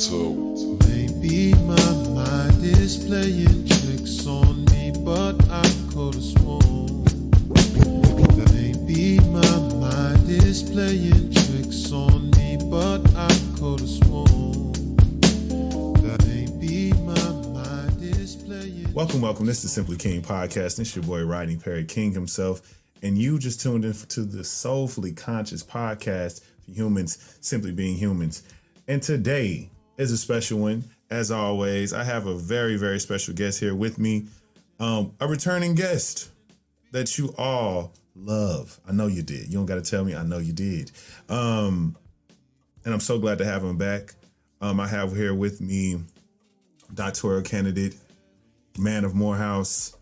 Mental. Maybe my mind is playing tricks on me, but I could have sworn. Maybe my mind is playing tricks on me, but I could have sworn. Maybe my mind is playing. Welcome. This is Simply King Podcast. This is your boy Rodney Perry King himself, and you just tuned in to the Soulfully Conscious Podcast for humans simply being humans. And today is a special one. As always, I have a very, very special guest here with me, a returning guest that you all love. I know you did. You don't got to tell me. I know you did. And I'm so glad to have him back. I have here with me doctoral candidate, man of Morehouse,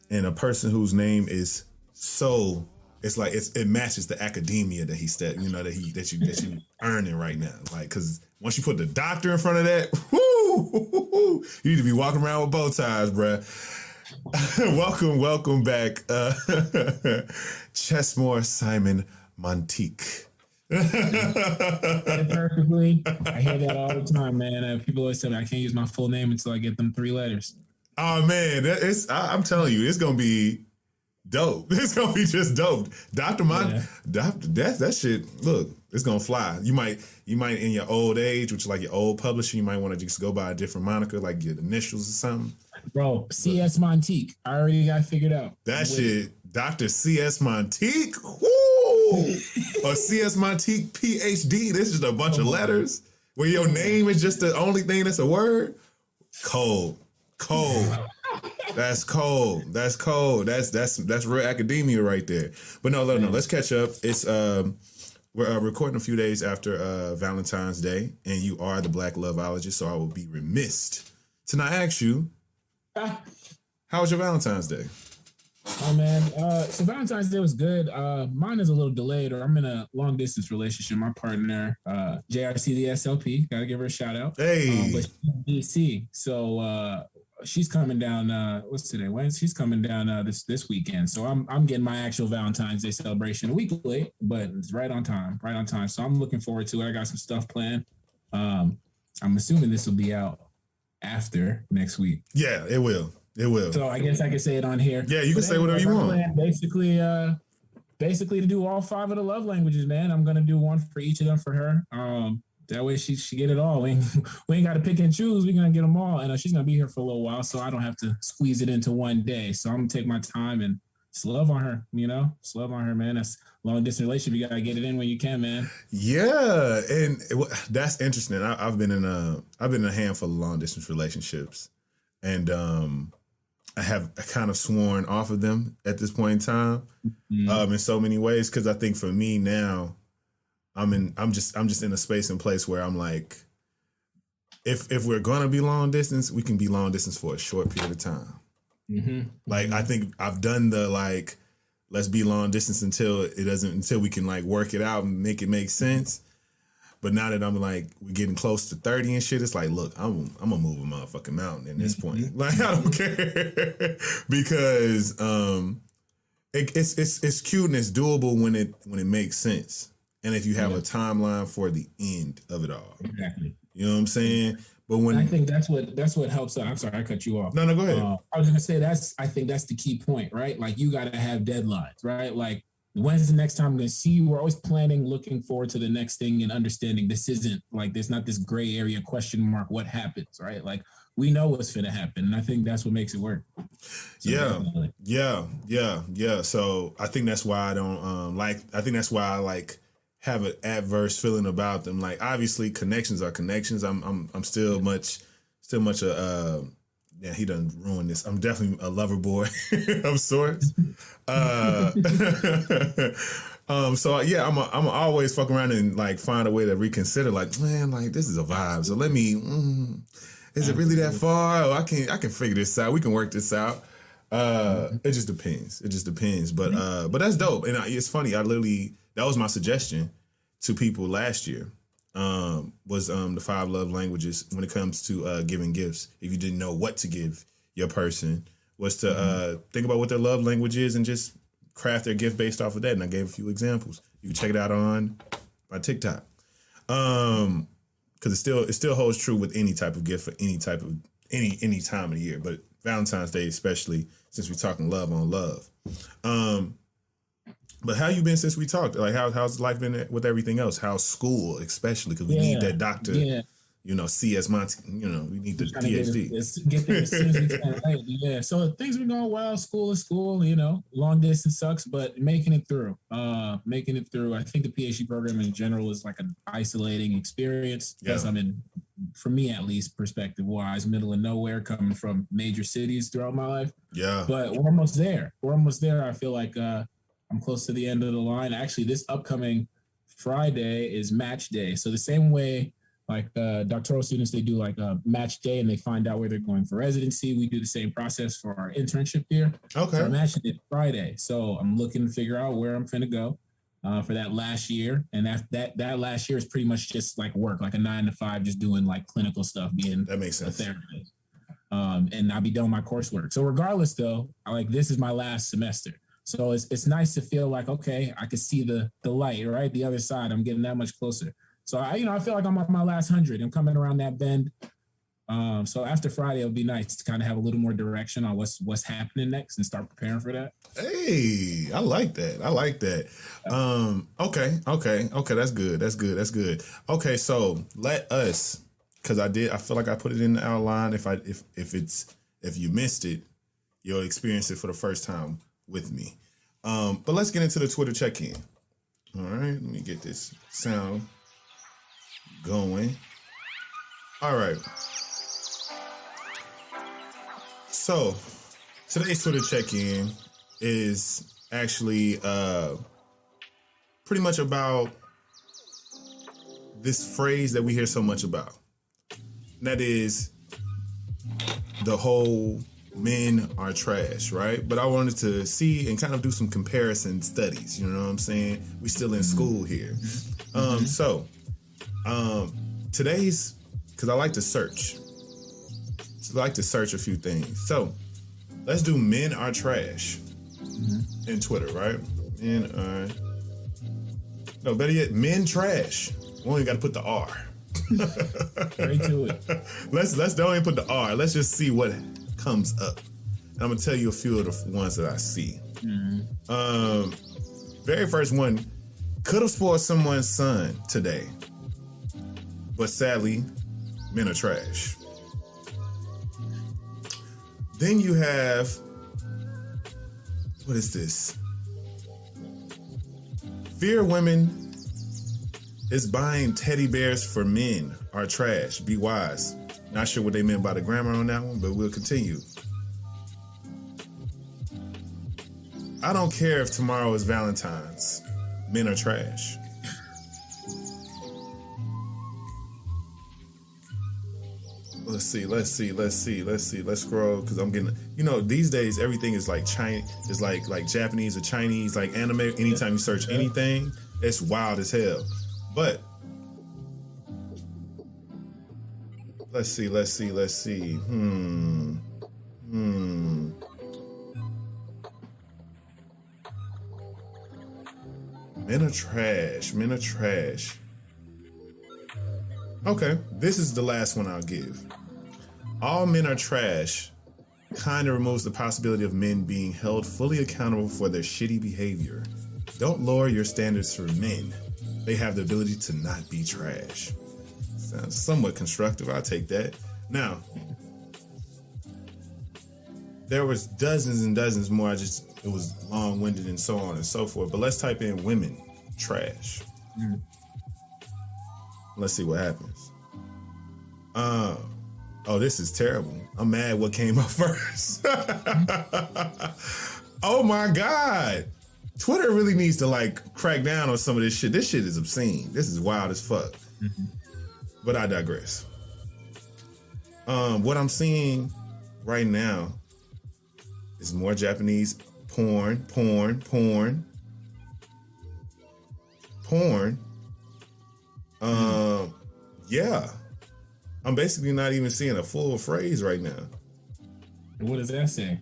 and a person whose name is so it matches the academia that that you earning right now. Like, because once you put the doctor in front of that, whoo, you need to be walking around with bow ties, bruh. welcome back, Chesmore Simon Montique. Perfectly. I hear that all the time, man. People always tell me I can't use my full name until I get them 3 letters. Oh man, I'm telling you, it's gonna be dope. It's gonna be just dope. That shit. Look, it's gonna fly. You might in your old age, which is like your old publisher, you might want to just go by a different moniker, like your initials or something. Bro, CS Montique. I already got figured out. That shit, Dr. CS Montique. Woo! Or CS Montique PhD. This is just a bunch of letters where your name is just the only thing that's a word. Cold. That's cold. That's real academia right there. But no, let's catch up. It's we're recording a few days after Valentine's Day, and you are the Black loveologist, so I will be remiss to not ask you, how was your Valentine's Day? Oh man, so Valentine's Day was good. Mine is a little delayed, or I'm in a long distance relationship. My partner, JRC the SLP, gotta give her a shout out. Hey, but she's in DC, so she's coming down. What's today? Wednesday. She's coming down this weekend. So I'm getting my actual Valentine's Day celebration a week late, but it's right on time. So I'm looking forward to it. I got some stuff planned. I'm assuming this will be out after next week. Yeah, it will. So I guess I can say it on here. Yeah, you can say whatever you want. Basically to do all 5 of the love languages, man. I'm gonna do one for each of them for her. That way she get it all. We ain't got to pick and choose. We're going to get them all. And she's going to be here for a little while, so I don't have to squeeze it into one day. So I'm going to take my time and just love on her, Just love on her, man. That's long distance relationship. You got to get it in when you can, man. Yeah. And that's interesting. I've been in a handful of long distance relationships, and I have kind of sworn off of them at this point in time, in so many ways. Cause I think for me now, I'm just in a space and place where I'm like, if we're gonna be long distance, we can be long distance for a short period of time. Mm-hmm. Like, I think I've done the let's be long distance until we can like work it out and make it make sense. But now that I'm like, we're getting close to 30 and shit, it's like, look, I'm gonna move a motherfucking mountain at this point. Like, I don't care because it's cute and it's doable when it makes sense. And if you have a timeline for the end of it all. Exactly. You know what I'm saying? But when I think that's what helps out. I'm sorry, I cut you off. No, go ahead. I was gonna say I think that's the key point, right? Like, you gotta have deadlines, right? Like, when's the next time I'm gonna see you? We're always planning, looking forward to the next thing and understanding this isn't like, there's not this gray area question mark, what happens, right? Like, we know what's gonna happen. And I think that's what makes it work. So Yeah. So I think that's why I don't I have an adverse feeling about them. Like, obviously connections are connections. I'm still much he done ruined this. I'm definitely a lover boy of sorts. So yeah, I'm always fuck around and like find a way to reconsider, like, man, like this is a vibe. So let me is it really that far? Oh, I can figure this out. We can work this out. It just depends. But that's dope. And it's funny. That was my suggestion to people last year. Was the 5 love languages when it comes to giving gifts. If you didn't know what to give your person, was to think about what their love language is and just craft their gift based off of that. And I gave a few examples. You can check it out on my TikTok. because it still holds true with any type of gift for any type of any time of the year, but Valentine's Day especially, since we're talking love on love. But how you been since we talked? Like how's life been with everything else? How's school, especially because we need that doctor. Yeah. CS Montique, we need the PhD. Get there as soon as we can, right? Yeah. So things been going well. School is school, long distance sucks, but making it through. I think the PhD program in general is like an isolating experience because I'm in, for me at least, perspective wise, middle of nowhere, coming from major cities throughout my life. Yeah. But we're almost there. I feel like I'm close to the end of the line. Actually, this upcoming Friday is match day. So the same way, like doctoral students, they do like a match day and they find out where they're going for residency. We do the same process for our internship year. Okay. So I'm matching it Friday. So I'm looking to figure out where I'm finna go for that last year. And that last year is pretty much just like work, like a 9 to 5, just doing like clinical stuff, being that makes sense. A therapist. And I'll be done my coursework. So regardless though, this is my last semester. So it's nice to feel like, okay, I can see the light, right? The other side, I'm getting that much closer. So I feel like I'm on my last 100. I'm coming around that bend. So after Friday, it'll be nice to kind of have a little more direction on what's happening next and start preparing for that. Hey, I like that. Okay. That's good. Okay, so let us, because I feel like I put it in the outline. If you missed it, you'll experience it for the first time with me. But let's get into the Twitter check-in. All right, let me get this sound going. All right. So today's Twitter check-in is actually pretty much about this phrase that we hear so much about. And that is the whole men are trash, right? But I wanted to see and kind of do some comparison studies. You know what I'm saying? We still in school here. So today's, because I like to search. So I like to search a few things. So let's do men are trash in Twitter, right? Better yet, men trash. We only got to put the R. Straight to it. Let's don't even put the R. Let's just see what comes up. And I'm gonna tell you a few of the ones that I see. Very first one, could have spoiled someone's son today, but sadly, men are trash. Then you have, what is this? Fear women is buying teddy bears for men are trash. Be wise. Not sure what they meant by the grammar on that one, but we'll continue. I don't care if tomorrow is Valentine's. Men are trash. Let's see. Let's scroll because I'm getting, these days everything is like Chinese, is like Japanese or Chinese, like anime. Anytime you search anything, it's wild as hell. But let's see. Men are trash. Okay, this is the last one I'll give. All men are trash kind of removes the possibility of men being held fully accountable for their shitty behavior. Don't lower your standards for men. They have the ability to not be trash. Sounds somewhat constructive. I'll take that. Now, there was dozens and dozens more. It was long-winded and so on and so forth. But let's type in women trash. Let's see what happens. Oh, this is terrible. I'm mad what came up first. Oh my God. Twitter really needs to crack down on some of this shit. This shit is obscene. This is wild as fuck. But I digress. What I'm seeing right now is more Japanese porn. Yeah. I'm basically not even seeing a full phrase right now. What does that say?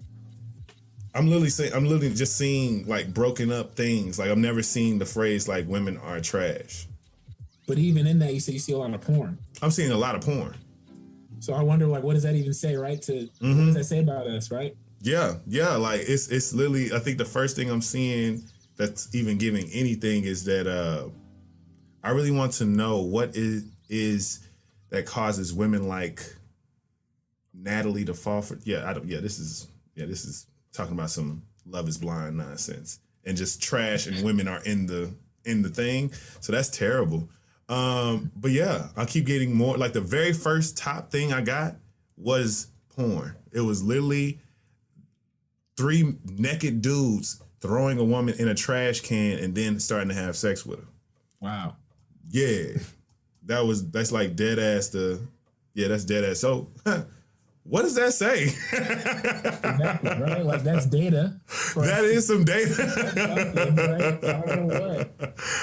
I'm literally just seeing broken up things. I'm never seen the phrase women are trash. But even in that, you say you see a lot of porn. I'm seeing a lot of porn. So I wonder, like, what does that even say, right? What does that say about us, right? Yeah, like it's literally. I think the first thing I'm seeing that's even giving anything is that I really want to know what is that causes women like Natalie to fall for. This is talking about some Love Is Blind nonsense and just trash, and women are in the thing. So that's terrible. But yeah, I'll keep getting more. Like the very first top thing I got was porn. It was literally 3 naked dudes throwing a woman in a trash can and then starting to have sex with her. Wow. Yeah, that's like dead ass. That's dead ass. So, what does that say? Exactly, right? Like that's data. That is some data.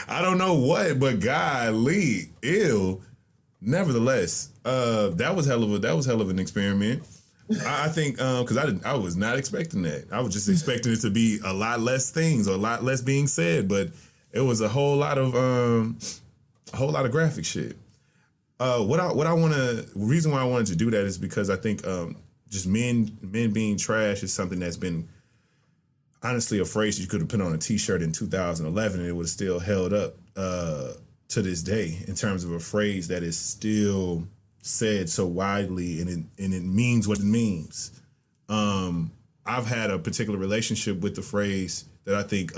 I don't know what, but golly, ew. Nevertheless, that was hell of an experiment. I think because I was not expecting that. I was just expecting it to be a lot less things or a lot less being said, but it was a whole lot of graphic shit. Reason why I wanted to do that is because I think just men being trash is something that's been honestly a phrase you could have put on a t-shirt in 2011 and it would have still held up to this day in terms of a phrase that is still said so widely and it means what it means. I've had a particular relationship with the phrase that I think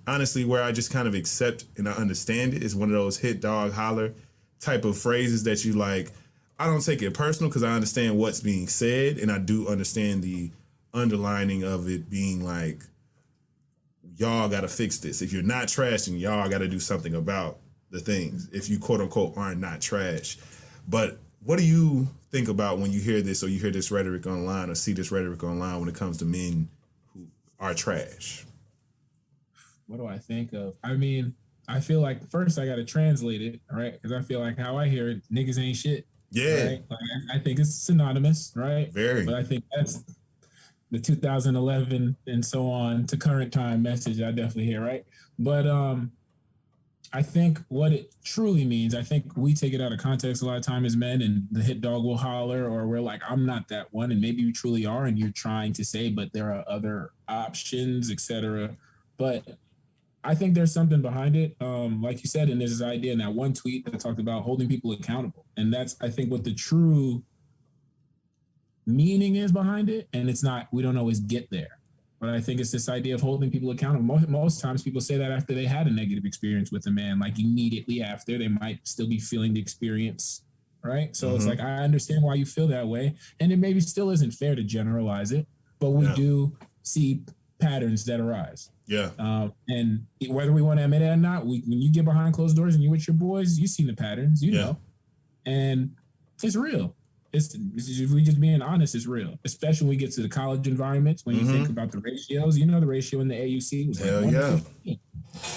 honestly where I just kind of accept and I understand it is one of those hit dog holler type of phrases that you like. I don't take it personal because I understand what's being said and I do understand the underlining of it being like, y'all got to fix this. If you're not trash, then y'all got to do something about the things. If you quote unquote are not trash. But what do you think about when you hear this or you hear this rhetoric online or see this rhetoric online when it comes to men who are trash? What do I think of? I mean, I feel like first I got to translate it, right? Because I feel like how I hear it, niggas ain't shit. Yeah. Right? Like, I think it's synonymous, right? Very. But I think that's the 2011 and so on to current time message I definitely hear, right? But I think what it truly means, I think we take it out of context a lot of time as men and the hit dog will holler or we're like, I'm not that one. And maybe you truly are and you're trying to say, but there are other options, etc. But I think there's something behind it. Like you said, and there's this idea in that one tweet that talked about holding people accountable. And that's, I think, what the true meaning is behind it. And it's not, we don't always get there. But I think it's this idea of holding people accountable. Most times people say that after they had a negative experience with a man, like immediately after, they might still be feeling the experience, right? So It's like, I understand why you feel that way. And it maybe still isn't fair to generalize it, but we do see patterns that arise. Yeah. And whether we want to admit it or not, when you get behind closed doors and you with your boys, you see the patterns, you know, and it's real. It's if we just being honest, it's real. Especially when we get to the college environments, when you think about the ratios, you know, the ratio in the AUC was Hell like 1 yeah. to 15.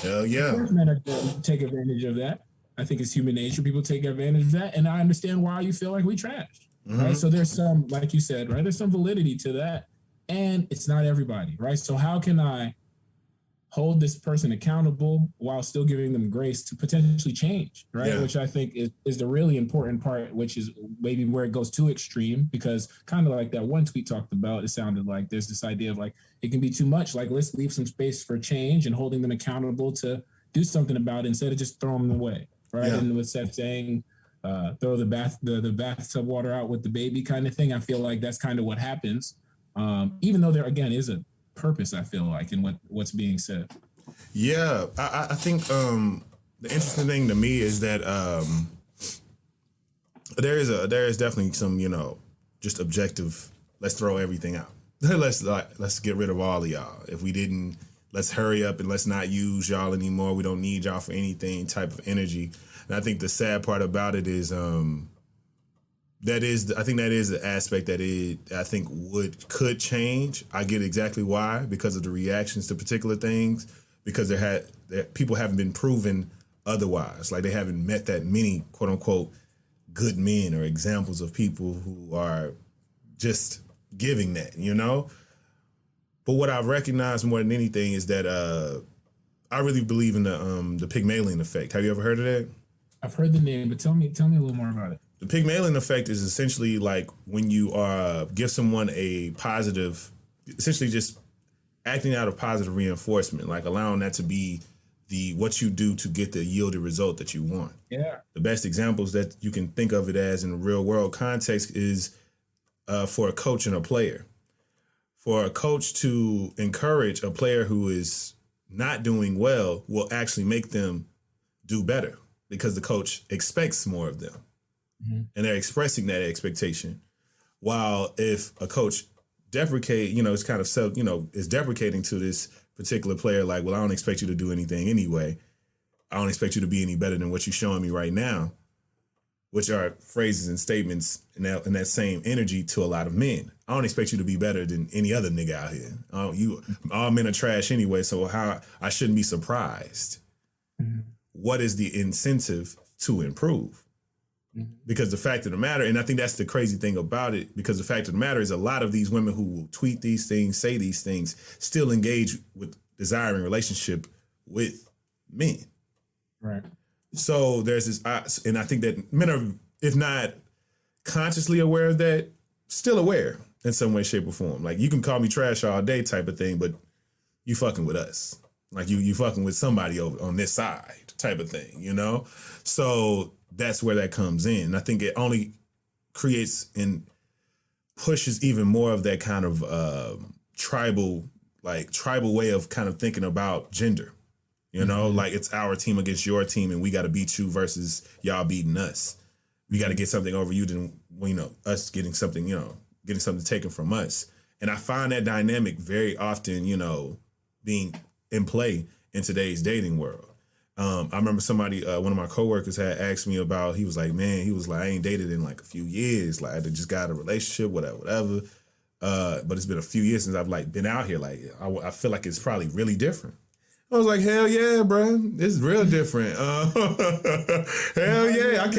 Hell yeah. Of course, men are going to take advantage of that. I think it's human nature. People take advantage of that. And I understand why you feel like we trash. Right. So there's some, like you said, right, there's some validity to that. And it's not everybody, right? So how can I hold this person accountable while still giving them grace to potentially change, right? Yeah. Which I think is the really important part, which is maybe where it goes too extreme, because kind of like that one tweet talked about, it sounded like there's this idea of like, it can be too much. Like, let's leave some space for change and holding them accountable to do something about it instead of just throwing them away, right? Yeah. And with that saying, throw the bathtub water out with the baby kind of thing, I feel like that's kind of what happens. Even though there, again, is a purpose, I feel like, in what's being said. Yeah, I think the interesting thing to me is that there is definitely some, you know, just objective. Let's throw everything out. Let's get rid of all of y'all. If we didn't, let's hurry up and let's not use y'all anymore. We don't need y'all for anything type of energy. And I think the sad part about it is I think that is the aspect that I think could change. I get exactly why, because of the reactions to particular things, because people haven't been proven otherwise. Like they haven't met that many quote unquote good men or examples of people who are just giving that, you know? But what I've recognized more than anything is that I really believe in the Pygmalion effect. Have you ever heard of that? I've heard the name, but tell me a little more about it. The Pygmalion effect is essentially like when you give someone a positive, essentially just acting out of positive reinforcement, like allowing that to be what you do to get the yielded result that you want. Yeah. The best examples that you can think of it as in a real world context is for a coach and a player. For a coach to encourage a player who is not doing well will actually make them do better because the coach expects more of them. Mm-hmm. And they're expressing that expectation. While if a coach it's kind of is deprecating to this particular player, like, well, I don't expect you to do anything anyway. I don't expect you to be any better than what you're showing me right now, which are phrases and statements in that same energy to a lot of men. I don't expect you to be better than any other nigga out here. All men are trash anyway, so I shouldn't be surprised. Mm-hmm. What is the incentive to improve? Mm-hmm. Because the fact of the matter, and I think that's the crazy thing about it, because the fact of the matter is a lot of these women who will tweet these things, say these things, still engage with desiring relationship with men. Right. So there's this, and I think that men are, if not consciously aware of that, still aware in some way, shape, or form. Like, you can call me trash all day type of thing, but you fucking with us. Like, you fucking with somebody over on this side type of thing, you know? So that's where that comes in. I think it only creates and pushes even more of that kind of tribal way of kind of thinking about gender. You know, mm-hmm. Like, it's our team against your team, and we got to beat you versus y'all beating us. We got to get something over you than, us getting something taken from us. And I find that dynamic very often, being in play in today's dating world. I remember somebody, one of my coworkers had asked me about, he was like, I ain't dated in like a few years. Like, I just got a relationship, whatever. But it's been a few years since I've like been out here. Like, I feel like it's probably really different. I was like, hell yeah, bro. It's real different. Hell yeah. I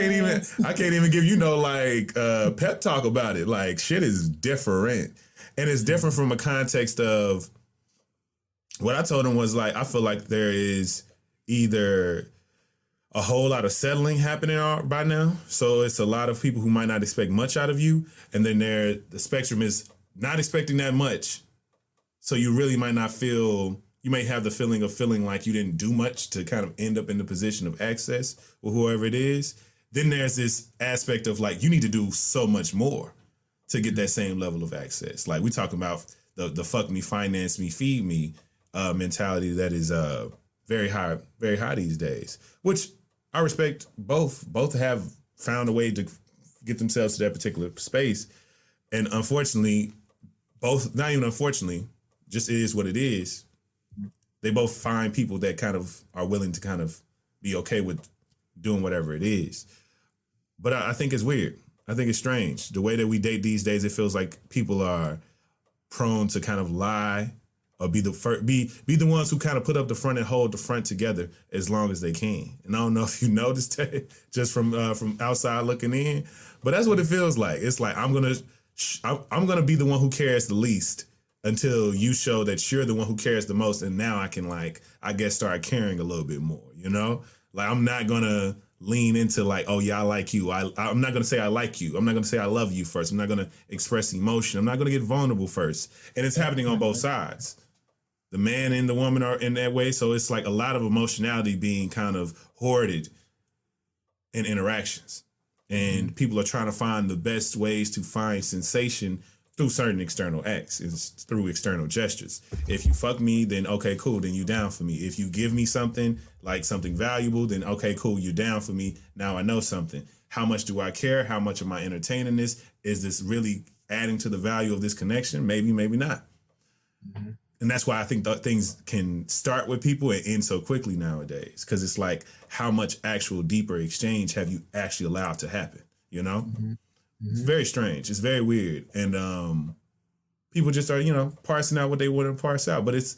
can't even give you pep talk about it. Like, shit is different. And it's different from a context of what I told him was like, I feel like there is either a whole lot of settling happening by now. So it's a lot of people who might not expect much out of you. And then the spectrum is not expecting that much. So you really might not you may have the feeling of feeling like you didn't do much to kind of end up in the position of access with whoever it is. Then there's this aspect of like, you need to do so much more to get that same level of access. Like, we talking about the fuck me, finance me, feed me mentality that is very high these days, which I respect. Both have found a way to get themselves to that particular space. And unfortunately, not even unfortunately, just it is what it is. They both find people that kind of are willing to kind of be okay with doing whatever it is. But I think it's weird. I think it's strange. The way that we date these days, it feels like people are prone to kind of lie or be the ones who kind of put up the front and hold the front together as long as they can. And I don't know if you noticed that just from outside looking in, but that's what it feels like. It's like, I'm gonna be the one who cares the least until you show that you're the one who cares the most. And now I can start caring a little bit more, Like, I'm not going to lean into like, oh yeah, I like you. I'm not going to say I like you. I'm not going to say I love you first. I'm not going to express emotion. I'm not going to get vulnerable first. And it's happening on both sides. The man and the woman are in that way. So it's like a lot of emotionality being kind of hoarded in interactions. And people are trying to find the best ways to find sensation through certain external acts, through external gestures. If you fuck me, then okay, cool, then you down for me. If you give me something, like something valuable, then okay, cool, you're down for me. Now I know something. How much do I care? How much am I entertaining this? Is this really adding to the value of this connection? Maybe, maybe not. Mm-hmm. And that's why I think things can start with people and end so quickly nowadays. Because it's like, how much actual deeper exchange have you actually allowed to happen? Mm-hmm. It's very strange. It's very weird. And people just are, parsing out what they want to parse out. But it's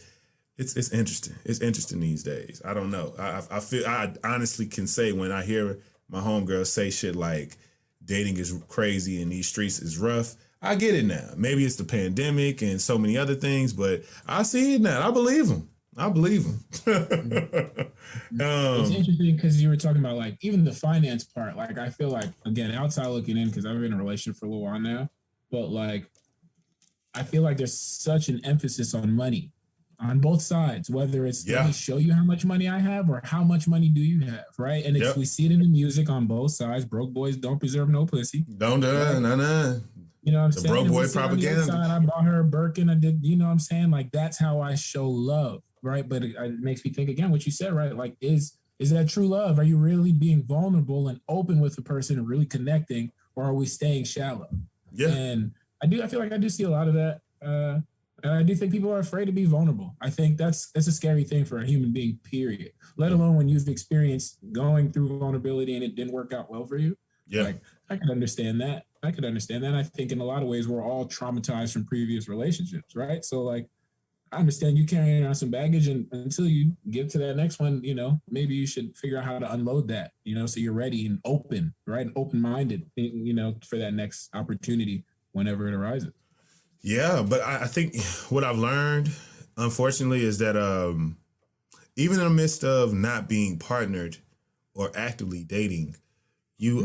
interesting. It's interesting these days. I don't know. I honestly can say when I hear my homegirls say shit like dating is crazy and these streets is rough, I get it now. Maybe it's the pandemic and so many other things, but I see it now. I believe them. I believe him. It's interesting because you were talking about like even the finance part. Like I feel like again outside looking in because I've been in a relationship for a little while now, but like I feel like there's such an emphasis on money on both sides, whether it's let Yeah. me show you how much money I have or how much money do you have, right? And it's Yep. we see it in the music on both sides. Broke boys don't preserve no pussy. Don't do Right? that. Nah. You know what I'm The saying? bro And we boy see on the other propaganda. side, I bought her a Birkin. I did, you know what I'm saying? Like that's how I show love, right? But it makes me think again what you said, right? Like is that true love? Are you really being vulnerable and open with the person and really connecting, or are we staying shallow? Yeah. And I feel like I do see a lot of that. And I do think people are afraid to be vulnerable. I think that's a scary thing for a human being, period. Let Yeah. alone when you've experienced going through vulnerability and it didn't work out well for you. Yeah. Like I can understand that. I could understand that. I think in a lot of ways we're all traumatized from previous relationships, right? So like I understand you carrying around some baggage, and until you get to that next one, you know, maybe you should figure out how to unload that, you know, so you're ready and open, right? Open minded, you know, for that next opportunity whenever it arises. Yeah, but I think what I've learned, unfortunately, is that even in the midst of not being partnered or actively dating, you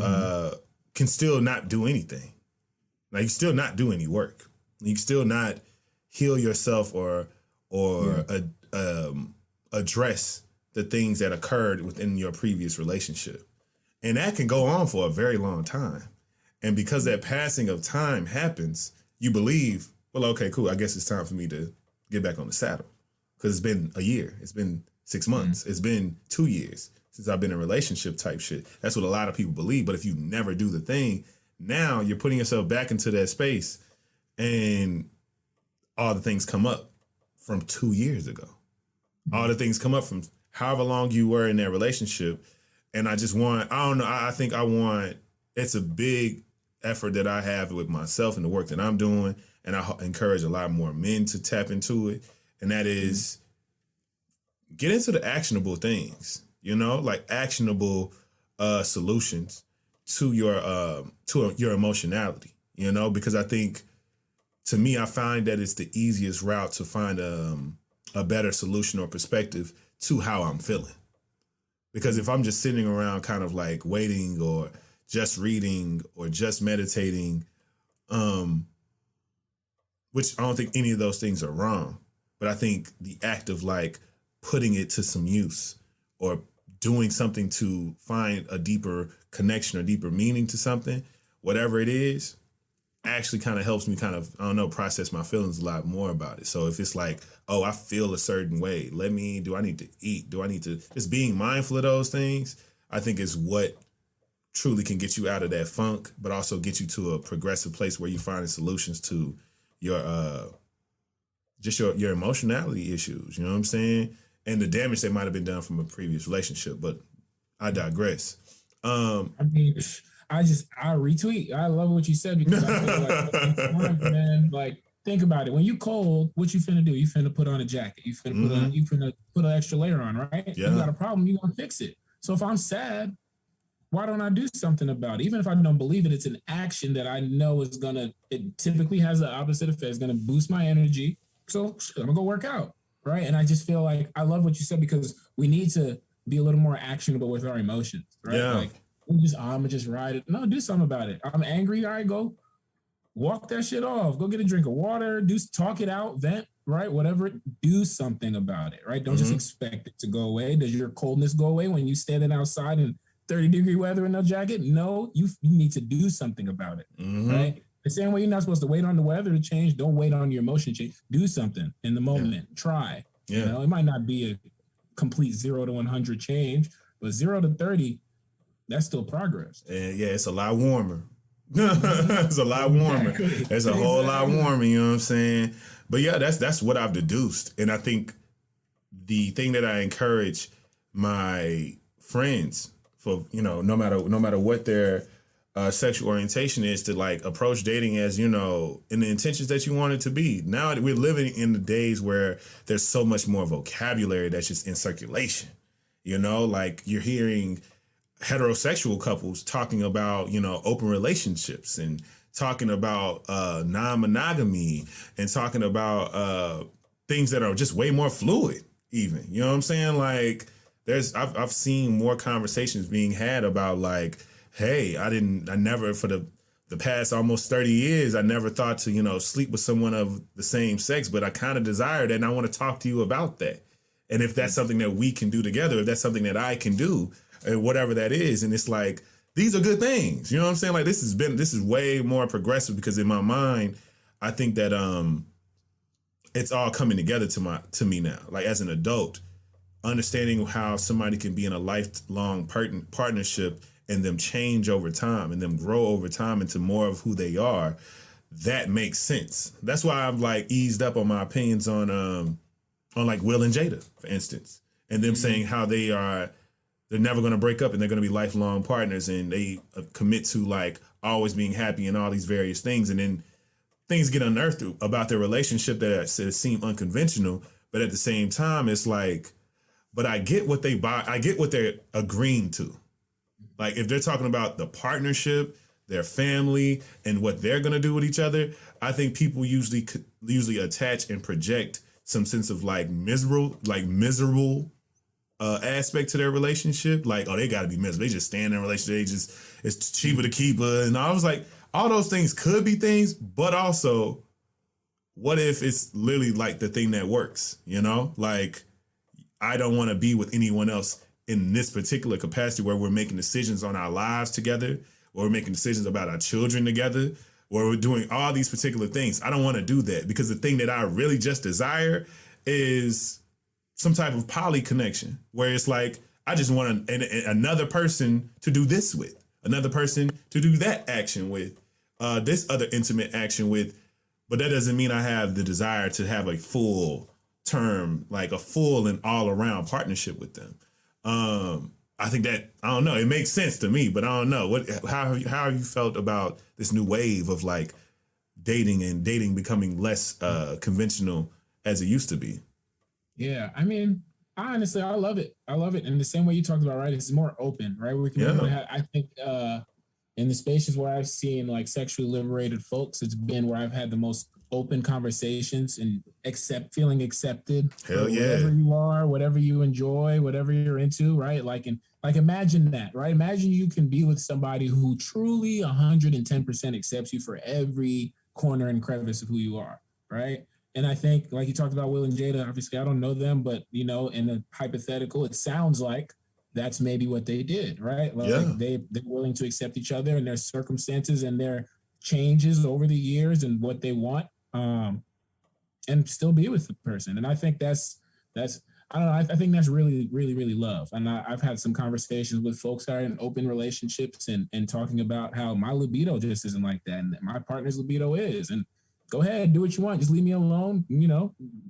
can still not do anything. Like you still not do any work. You can still not heal yourself or address the things that occurred within your previous relationship. And that can go on for a very long time. And because that passing of time happens, you believe, well, okay, cool. I guess it's time for me to get back on the saddle. Because it's been a year. It's been 6 months. It's been 2 years since I've been in a relationship type shit. That's what a lot of people believe. But if you never do the thing, now you're putting yourself back into that space and all the things come up from 2 years ago. All the things come up from however long you were in that relationship. And I just want, I don't know, I think I want, it's a big effort that I have with myself and the work that I'm doing. And I encourage a lot more men to tap into it. And that is get into the actionable things, you know, like actionable solutions to your emotionality, you know, because I think to me, I find that it's the easiest route to find a better solution or perspective to how I'm feeling. Because if I'm just sitting around kind of like waiting or just reading or just meditating, which I don't think any of those things are wrong, but I think the act of like putting it to some use or doing something to find a deeper connection or deeper meaning to something, whatever it is, actually kind of helps me kind of, I don't know, process my feelings a lot more about it. So if it's like, oh, I feel a certain way, do I need to eat? Do I need to, just being mindful of those things, I think is what truly can get you out of that funk, but also get you to a progressive place where you find solutions to your, just your emotionality issues, you know what I'm saying? And the damage that might have been done from a previous relationship, but I digress. I mean, I retweet. I love what you said because I feel like, man, like think about it. When you cold, what you finna do? You finna put on a jacket. You finna put an extra layer on, right? Yeah. You got a problem, you gonna fix it. So if I'm sad, why don't I do something about it? Even if I don't believe it, it's an action that I know is gonna, it typically has the opposite effect. It's gonna boost my energy. So I'm gonna go work out, right? And I just feel like I love what you said because we need to be a little more actionable with our emotions, right? Yeah. Like I'm gonna just ride it. No, do something about it. I'm angry. All right, go walk that shit off. Go get a drink of water. Talk it out, vent, right? Whatever. Do something about it, right? Don't just expect it to go away. Does your coldness go away when you standing outside in 30-degree weather in no jacket? No, you need to do something about it, right? The same way you're not supposed to wait on the weather to change. Don't wait on your emotion to change. Do something in the moment. Yeah. Try. Yeah. You know, it might not be a complete 0 to 100 change, but 0 to 30. That's still progress. And yeah, it's a lot warmer. It's a lot warmer. Exactly. It's a whole lot warmer, you know what I'm saying? But yeah, that's what I've deduced. And I think the thing that I encourage my friends for, you know, no matter what their sexual orientation is, to like approach dating as, you know, in the intentions that you want it to be. Now we're living in the days where there's so much more vocabulary that's just in circulation. You know, like you're hearing heterosexual couples talking about, you know, open relationships and talking about non-monogamy and talking about things that are just way more fluid. even. You know what I'm saying? Like I've seen more conversations being had about like, hey, I never for the past almost 30 years, I never thought to, sleep with someone of the same sex, but I kind of desire that and I want to talk to you about that. And if that's something that we can do together, if that's something that I can do, and whatever that is, and it's like, these are good things. You know what I'm saying? Like this is way more progressive because in my mind, I think that it's all coming together to me now. Like as an adult, understanding how somebody can be in a lifelong partnership and them change over time and them grow over time into more of who they are, that makes sense. That's why I've like eased up on my opinions on like Will and Jada, for instance, and them saying how they're never going to break up and they're going to be lifelong partners and they commit to like always being happy and all these various things. And then things get unearthed about their relationship that seem unconventional. But at the same time, it's like, but I get what I get what they're agreeing to. Like if they're talking about the partnership, their family, and what they're going to do with each other, I think people usually attach and project some sense of like miserable aspect to their relationship. Like, oh, they got to be miserable. They just stay in their relationship. It's cheaper to keep her. And I was like, all those things could be things, but also, what if it's literally like the thing that works? Like I don't want to be with anyone else in this particular capacity where we're making decisions on our lives together, or we're making decisions about our children together, or we're doing all these particular things. I don't want to do that because the thing that I really just desire is some type of poly connection where it's like, I just want another person to do this with, another person to do that action with, this other intimate action with. But that doesn't mean I have the desire to have a full term, like a full and all around partnership with them. I think that, I don't know, it makes sense to me, but I don't know how have you felt about this new wave of like dating becoming less conventional as it used to be? Yeah, I mean, honestly, I love it. I love it. And the same way you talked about, right? It's more open, right? We can I think in the spaces where I've seen like sexually liberated folks, it's been where I've had the most open conversations and feeling accepted. Hell yeah. Whatever you are, whatever you enjoy, whatever you're into, right? Like imagine that, right? Imagine you can be with somebody who truly 110% accepts you for every corner and crevice of who you are, right? And I think, like you talked about Will and Jada, obviously I don't know them, but in a hypothetical, it sounds like that's maybe what they did, right? Like they're willing to accept each other and their circumstances and their changes over the years and what they want, and still be with the person. And I think that's I don't know. I think that's really, really, really love. And I've had some conversations with folks that are in open relationships and talking about how my libido just isn't like that, and my partner's libido is. And go ahead, do what you want. Just leave me alone,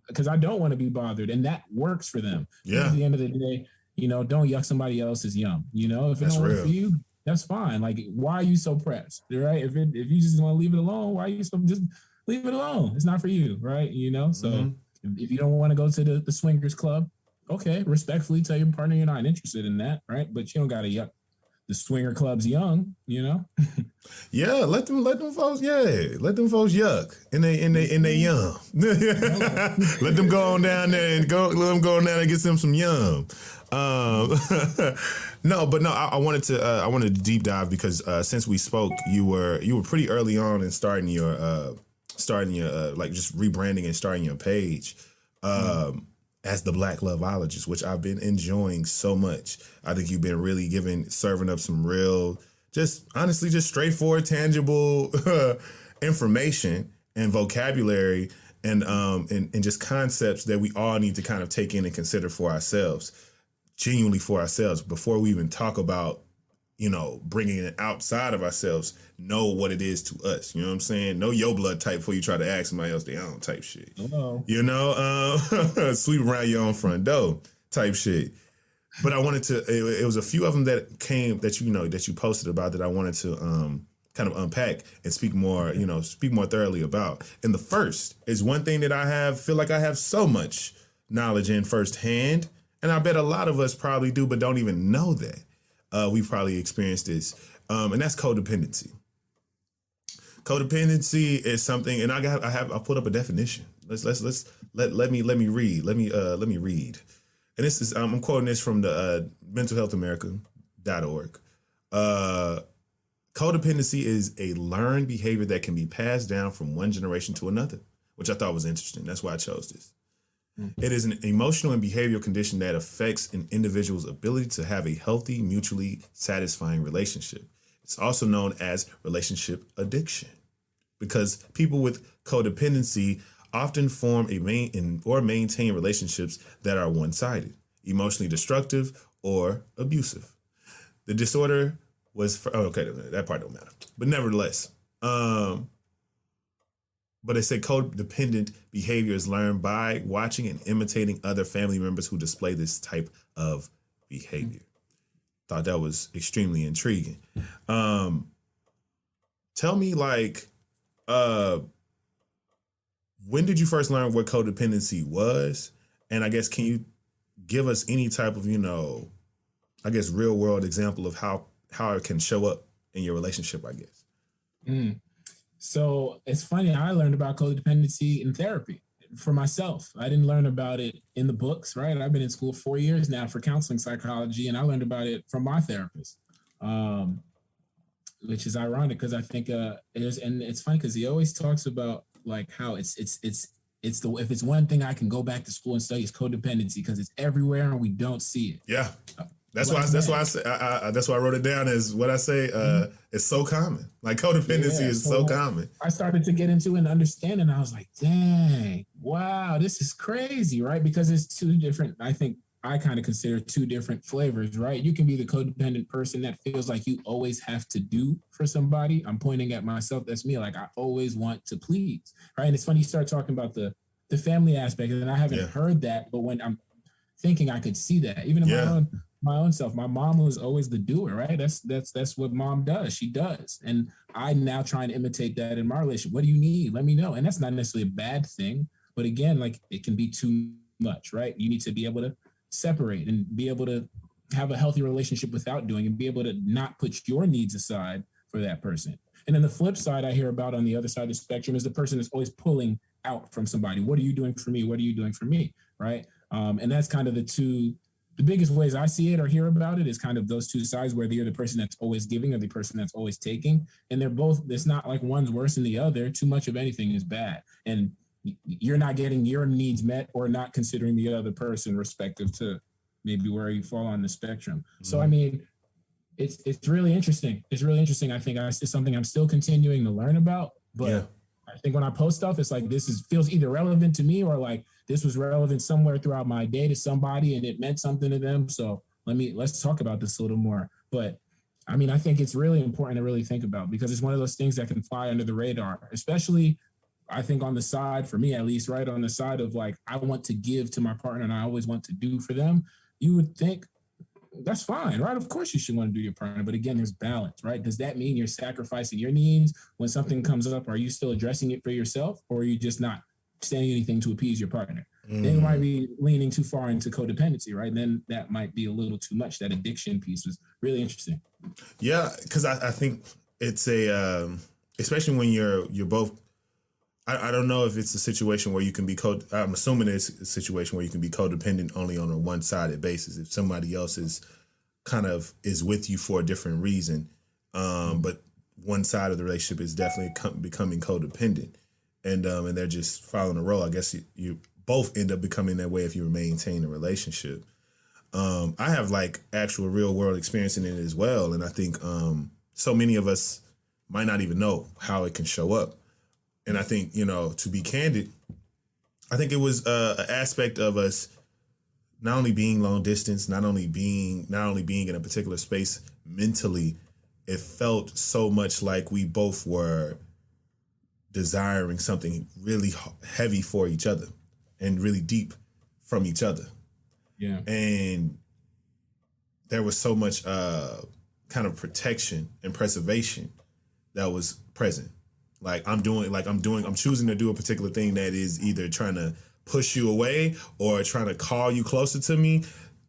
because I don't want to be bothered, and that works for them. Yeah. At the end of the day, don't yuck somebody else's yum. If it That's don't work real. for you, that's fine. Like, why are you so pressed, right? If you just want to leave it alone, why are you so just leave it alone? It's not for you, right? So if you don't want to go to the swingers club, okay, respectfully tell your partner you're not interested in that, right? But you don't got to yuck the swinger club's young, Yeah, let them folks yuck and they young. Let them go on down there and get them some yum. I wanted to deep dive because since we spoke, you were pretty early on in starting your like just rebranding and starting your page as the Black Loveologist, which I've been enjoying so much. I think you've been really serving up some real, just honestly, just straightforward, tangible information and vocabulary and just concepts that we all need to kind of take in and consider for ourselves, genuinely for ourselves, before we even talk about, bringing it outside of ourselves, know what it is to us. You know what I'm saying? Know your blood type before you try to ask somebody else their own type shit. Hello. Sweep around your own front door type shit. But I wanted to, it was a few of them that came that you posted about that I wanted to kind of unpack and speak more thoroughly about. And the first is one thing that I feel like I have so much knowledge in firsthand. And I bet a lot of us probably do, but don't even know that. We've probably experienced this. And that's codependency. Codependency is something, and I put up a definition. Let's let me read. Let me read. And this is I'm quoting this from the mentalhealthamerica.org. Codependency is a learned behavior that can be passed down from one generation to another, which I thought was interesting. That's why I chose this. It is an emotional and behavioral condition that affects an individual's ability to have a healthy, mutually satisfying relationship. It's also known as relationship addiction because people with codependency often form or maintain relationships that are one-sided, emotionally destructive, or abusive. The disorder was that part don't matter, but nevertheless, but they say codependent behavior is learned by watching and imitating other family members who display this type of behavior. Thought that was extremely intriguing. Tell me, like, when did you first learn what codependency was? And I guess, can you give us any type of, I guess, real world example of how it can show up in your relationship, I guess? So it's funny, I learned about codependency in therapy for myself. I didn't learn about it in the books, right? I've been in school 4 years now for counseling psychology, and I learned about it from my therapist, which is ironic because I think and it's funny because he always talks about like how if it's one thing I can go back to school and study, it's codependency because it's everywhere and we don't see it. Yeah. That's why I wrote it down as what I say. It's so common. Like codependency is so common. I started to get into it and understand, and I was like, dang, wow, this is crazy, right? Because it's two different, I think I kind of consider two different flavors, right? You can be the codependent person that feels like you always have to do for somebody. I'm pointing at myself. That's me. Like I always want to please, right? And it's funny you start talking about the family aspect, and I haven't heard that, but when I'm thinking I could see that, even in my own self. My mom was always the doer, right? That's what mom does. She does. And I now try and imitate that in my relationship. What do you need? Let me know. And that's not necessarily a bad thing. But again, like it can be too much, right? You need to be able to separate and be able to have a healthy relationship without doing and be able to not put your needs aside for that person. And then the flip side I hear about on the other side of the spectrum is the person that's always pulling out from somebody. What are you doing for me? What are you doing for me? Right? And that's kind of the biggest ways I see it or hear about it is kind of those two sides where you're the person that's always giving or the person that's always taking. And they're both, it's not like one's worse than the other. Too much of anything is bad. And you're not getting your needs met or not considering the other person respective to maybe where you fall on the spectrum. Mm-hmm. So, I mean, it's really interesting. It's really interesting. I think it's something I'm still continuing to learn about, but I think when I post stuff, it's like, feels either relevant to me or like this was relevant somewhere throughout my day to somebody and it meant something to them. So let's talk about this a little more. But I mean, I think it's really important to really think about because it's one of those things that can fly under the radar, especially I think on the side, for me at least, right on the side of like, I want to give to my partner and I always want to do for them. You would think that's fine, right? Of course you should want to do your partner. But again, there's balance, right? Does that mean you're sacrificing your needs when something comes up? Are you still addressing it for yourself or are you just not saying anything to appease your partner? Then you might be leaning too far into codependency, right? Then that might be a little too much. That addiction piece is really interesting. Yeah, because I think it's especially when you're both, I don't know if it's a situation where you can be I'm assuming it's a situation where you can be codependent only on a one-sided basis. If somebody else is with you for a different reason, but one side of the relationship is definitely becoming codependent, and they're just following a role. I guess you both end up becoming that way if you maintain a relationship. I have like actual real world experience in it as well, and I think so many of us might not even know how it can show up. And I think, to be candid, I think it was an aspect of us not only being long distance, not only being in a particular space mentally, it felt so much like we both were desiring something really heavy for each other and really deep from each other. Yeah. And there was so much kind of protection and preservation that was present. I'm choosing to do a particular thing that is either trying to push you away or trying to call you closer to me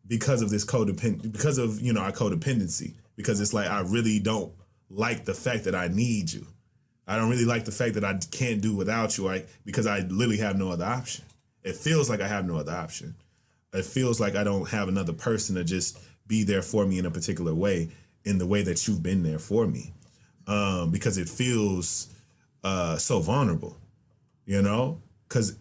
because of this our codependency. Because it's like, I really don't like the fact that I need you. I don't really like the fact that I can't do without you, because I literally have no other option. It feels like I have no other option. It feels like I don't have another person to just be there for me in a particular way, in the way that you've been there for me. Because it feels so vulnerable, you know? Because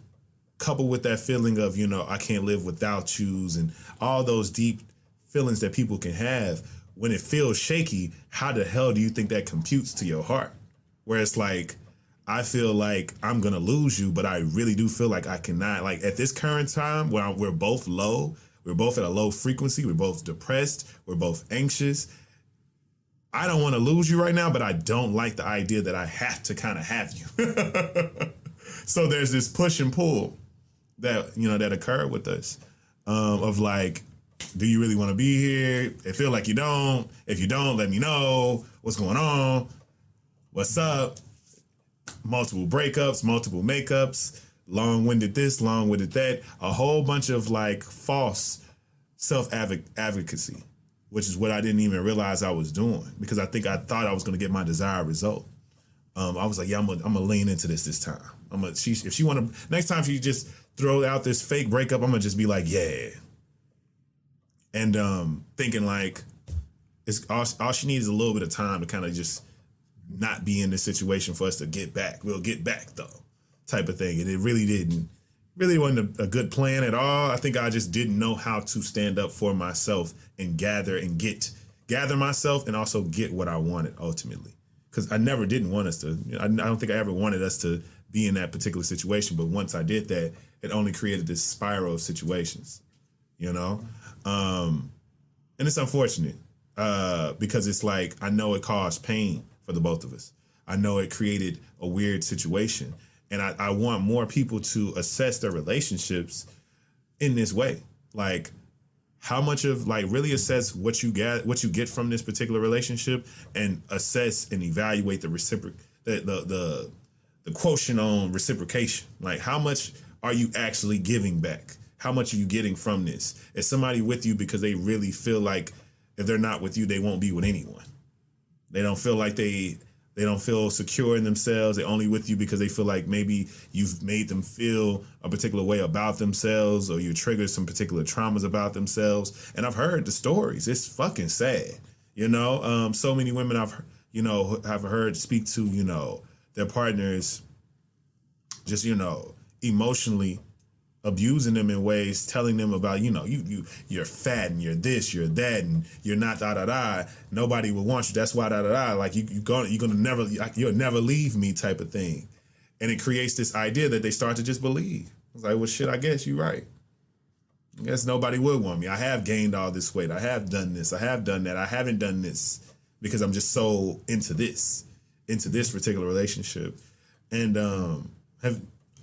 coupled with that feeling of, you know, I can't live without yous and all those deep feelings that people can have, when it feels shaky, how the hell do you think that computes to your heart? Where it's like, I feel like I'm gonna lose you, but I really do feel like I cannot. Like at this current time where we're both low, we're both at a low frequency, we're both depressed, we're both anxious. I don't want to lose you right now, but I don't like the idea that I have to kind of have you. So there's this push and pull that, you know, that occurred with us, of like, do you really want to be here? I feel like you don't. If you don't, let me know what's going on. What's up? Multiple breakups, multiple makeups, long-winded this, long-winded that, a whole bunch of like false self-advocacy, which is what I didn't even realize I was doing, because I thought I was going to get my desired result. I was like, yeah, I'm gonna lean into this time. If she want to, next time she just throw out this fake breakup, I'm gonna just be like, yeah. And thinking like, it's all she needs is a little bit of time to kind of just not be in this situation for us to get back. We'll get back though, type of thing. And it really wasn't a good plan at all. I think I just didn't know how to stand up for myself and gather myself and also get what I wanted ultimately. Because I never didn't want us to, I don't think I ever wanted us to be in that particular situation. But once I did that, it only created this spiral of situations, you know? And it's unfortunate because it's like, I know it caused pain for the both of us. I know it created a weird situation. And I want more people to assess their relationships in this way. Like, how much of, like, really assess what you get from this particular relationship, and assess and evaluate the quotient on reciprocation. Like, how much are you actually giving back? How much are you getting from this? Is somebody with you because they really feel like if they're not with you, they won't be with anyone? They don't feel like they don't feel secure in themselves. They're only with you because they feel like maybe you've made them feel a particular way about themselves, or you triggered some particular traumas about themselves. And I've heard the stories. It's fucking sad. You know, so many women have heard speak to, you know, their partners just, you know, emotionally abusing them in ways, telling them about, you know, you're fat and you're this, you're that, and you're not da. Nobody will want you. That's why da. Like you'll never leave me type of thing. And it creates this idea that they start to just believe. It's like, well, shit, I guess you're right. I guess nobody would want me. I have gained all this weight. I have done this. I have done that. I haven't done this because I'm just so into this particular relationship. And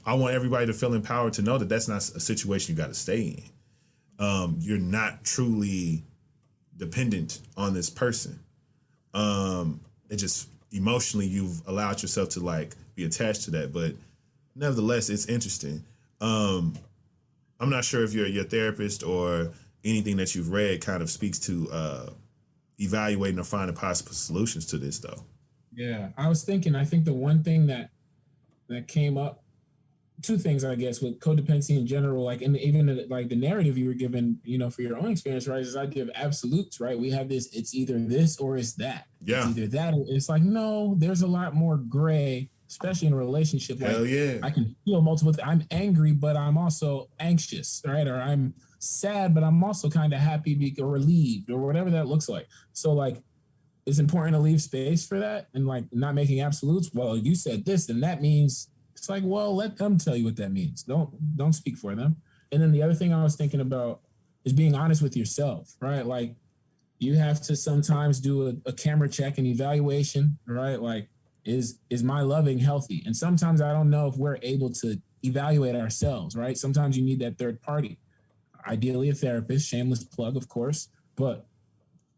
I want everybody to feel empowered to know that that's not a situation you got to stay in. You're not truly dependent on this person. It just emotionally you've allowed yourself to like be attached to that. But nevertheless, it's interesting. I'm not sure if your therapist or anything that you've read kind of speaks to evaluating or finding possible solutions to this, though. Yeah, I think the one thing that came up, two things, I guess, with codependency in general, like, and even like the narrative you were given, you know, for your own experience, right, is this idea of absolutes, right? We have this, it's either this or it's that. Yeah. It's either that or it's like, no, there's a lot more gray, especially in a relationship. Hell like, yeah. I can feel multiple things. I'm angry, but I'm also anxious, right? Or I'm sad, but I'm also kind of happy or relieved, or whatever that looks like. So like, it's important to leave space for that and like not making absolutes. Well, you said this, and that means, it's like, well, let them tell you what that means. Don't speak for them. And then the other thing I was thinking about is being honest with yourself, right? Like, you have to sometimes do a camera check and evaluation, right? Like, is my loving healthy? And sometimes I don't know if we're able to evaluate ourselves, right? Sometimes you need that third party, ideally a therapist, shameless plug, of course, but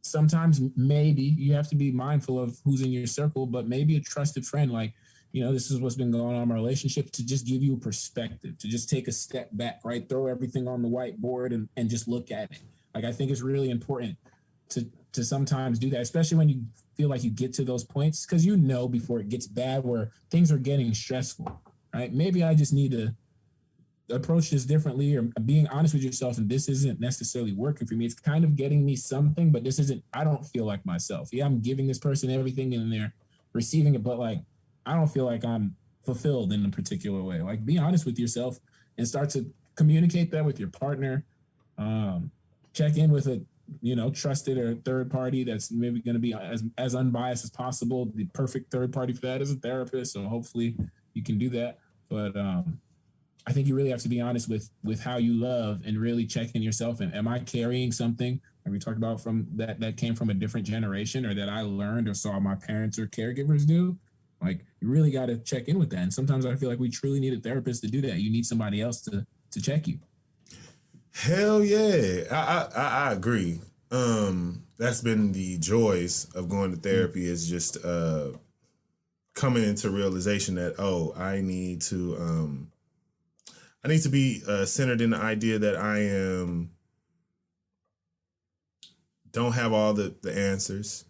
sometimes maybe you have to be mindful of who's in your circle, but maybe a trusted friend, like, you know, this is what's been going on in my relationship, to just give you a perspective, to just take a step back, right? Throw everything on the whiteboard and just look at it. Like, I think it's really important to sometimes do that, especially when you feel like you get to those points, because you know before it gets bad where things are getting stressful, right? Maybe I just need to approach this differently, or being honest with yourself, and this isn't necessarily working for me. It's kind of getting me something, but this isn't, I don't feel like myself. Yeah, I'm giving this person everything and they're receiving it, but like, I don't feel like I'm fulfilled in a particular way. Like, be honest with yourself and start to communicate that with your partner. Check in with a, trusted or third party that's maybe going to be as unbiased as possible. The perfect third party for that is a therapist. So hopefully you can do that. But I think you really have to be honest with how you love and really check in yourself. And am I carrying something, like we talked about, from that came from a different generation, or that I learned or saw my parents or caregivers do? Like, you really got to check in with that. And sometimes I feel like we truly need a therapist to do that. You need somebody else to check you. Hell yeah. I agree. That's been the joys of going to therapy, is just coming into realization that, I need to be centered in the idea that I don't have all the answers.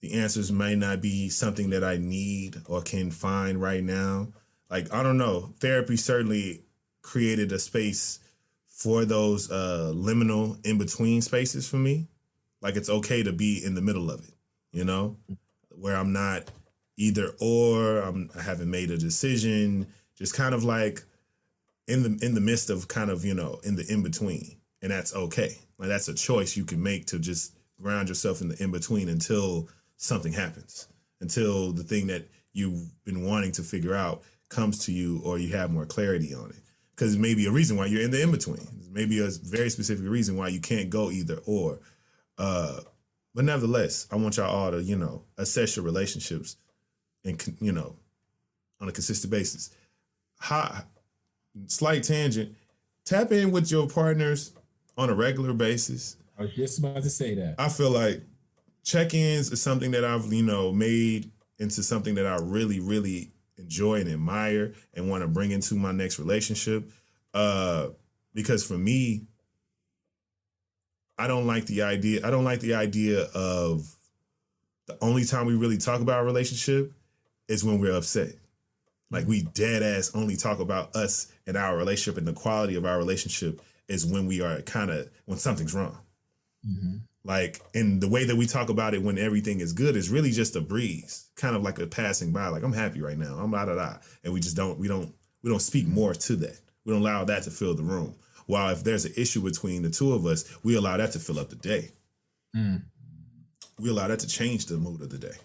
The answers may not be something that I need or can find right now. Like, I don't know. Therapy certainly created a space for those liminal in-between spaces for me. Like, it's okay to be in the middle of it, where I'm not either or, I haven't made a decision, just kind of like in the midst of kind of, in the in-between. And that's okay. Like, that's a choice you can make, to just ground yourself in the in-between until something happens, until the thing that you've been wanting to figure out comes to you, or you have more clarity on it. Because it may be a reason why you're in the in-between. Maybe a very specific reason why you can't go either or. But nevertheless, I want y'all all to, assess your relationships and, on a consistent basis. Slight tangent, tap in with your partners on a regular basis. I was just about to say that. I feel like check-ins is something that I've, made into something that I really, really enjoy and admire and want to bring into my next relationship. Because for me, I don't like the idea of the only time we really talk about a relationship is when we're upset. Like, we dead ass only talk about us and our relationship, and the quality of our relationship is when we are when something's wrong. Mm-hmm. Like, and the way that we talk about it when everything is good is really just a breeze, kind of like a passing by. Like, I'm happy right now. I'm da. And we just we don't speak more to that. We don't allow that to fill the room. While if there's an issue between the two of us, we allow that to fill up the day. We allow that to change the mood of the day.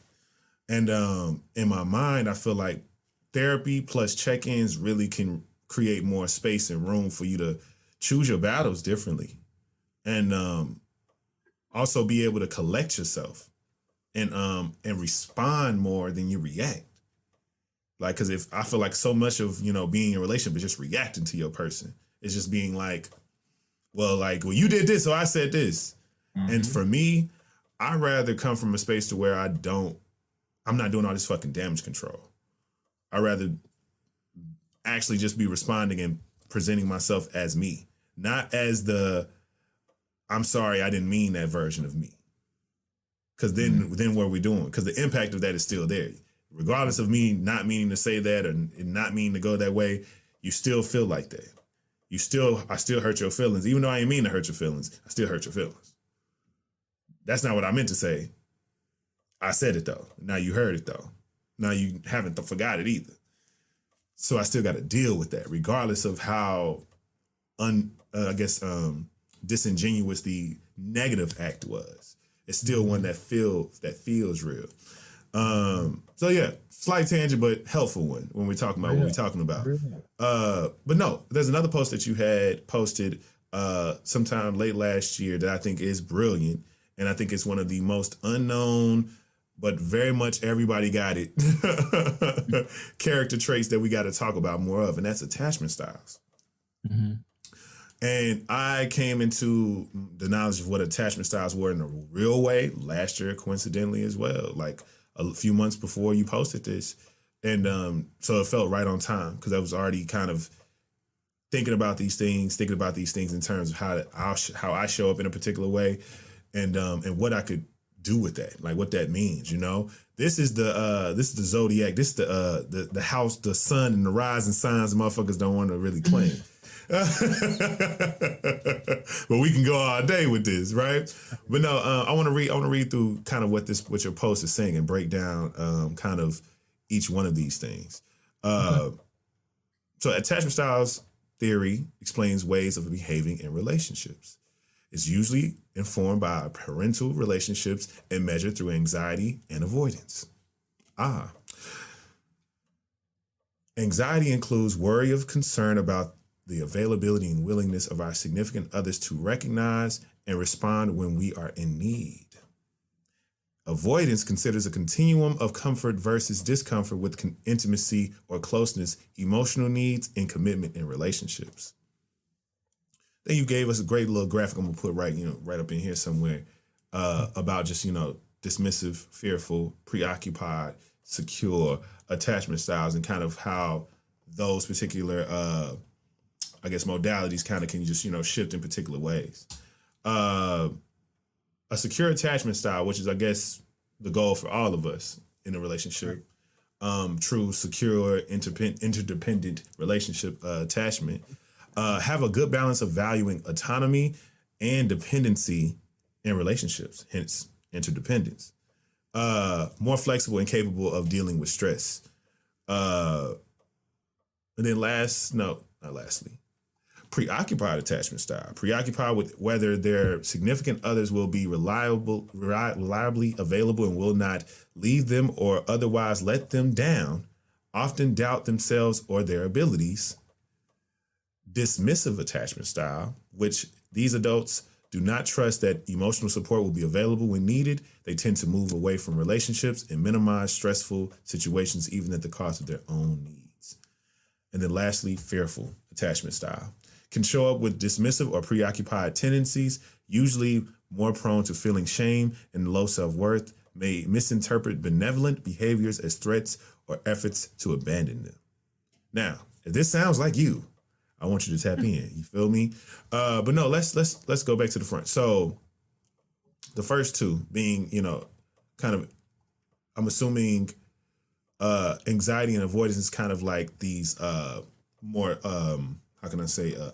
And in my mind, I feel like therapy plus check-ins really can create more space and room for you to choose your battles differently. And also be able to collect yourself and respond more than you react. Like, because if I feel like so much of, being in a relationship is just reacting to your person. It's just being like, well, you did this, so I said this. Mm-hmm. And for me, I'd rather come from a space to where I'm not doing all this fucking damage control. I'd rather actually just be responding and presenting myself as me, not as I'm sorry, I didn't mean that version of me. Because then what are we doing? Because the impact of that is still there. Regardless of me not meaning to say that or not meaning to go that way, you still feel like that. I still hurt your feelings. Even though I didn't mean to hurt your feelings, I still hurt your feelings. That's not what I meant to say. I said it though. Now you heard it though. Now you haven't forgot it either. So I still got to deal with that, regardless of how disingenuous the negative act was. It's still one that feels real. So yeah, slight tangent, but helpful one when we're talking about what we're talking about. But no, there's another post that you had posted sometime late last year that I think is brilliant. And I think it's one of the most unknown, but very much everybody got it, character traits that we got to talk about more of. And that's attachment styles. Mm-hmm. And I came into the knowledge of what attachment styles were in a real way last year, coincidentally as well, like a few months before you posted this. And so it felt right on time because I was already kind of thinking about these things in terms of how I show up in a particular way and what I could do with that, like what that means. This is the zodiac. This is the house, the sun, and the rising signs. Motherfuckers don't want to really claim. But we can go all day with this, right? But no, I want to read through kind of what your post is saying and break down kind of each one of these things. So attachment styles theory explains ways of behaving in relationships. It's usually informed by parental relationships and measured through anxiety and avoidance. Anxiety includes worry of concern about the availability and willingness of our significant others to recognize and respond when we are in need. Avoidance considers a continuum of comfort versus discomfort with intimacy or closeness, emotional needs, and commitment in relationships. Then you gave us a great little graphic I'm gonna put right up in here somewhere about just dismissive, fearful, preoccupied, secure attachment styles, and kind of how those particular modalities kind of can just shift in particular ways. A secure attachment style, which is I guess the goal for all of us in a relationship, true, secure, interdependent relationship attachment. Have a good balance of valuing autonomy and dependency in relationships, hence interdependence. More flexible and capable of dealing with stress. And then lastly, preoccupied attachment style. Preoccupied with whether their significant others will be reliably available and will not leave them or otherwise let them down, often doubt themselves or their abilities. Dismissive attachment style, which these adults do not trust that emotional support will be available when needed. They tend to move away from relationships and minimize stressful situations, even at the cost of their own needs. And then lastly, fearful attachment style. Can show up with dismissive or preoccupied tendencies, usually more prone to feeling shame and low self-worth, may misinterpret benevolent behaviors as threats or efforts to abandon them. Now, if this sounds like you, I want you to tap in. You feel me? But no, let's go back to the front. So the first two being, kind of, I'm assuming anxiety and avoidance is kind of like these more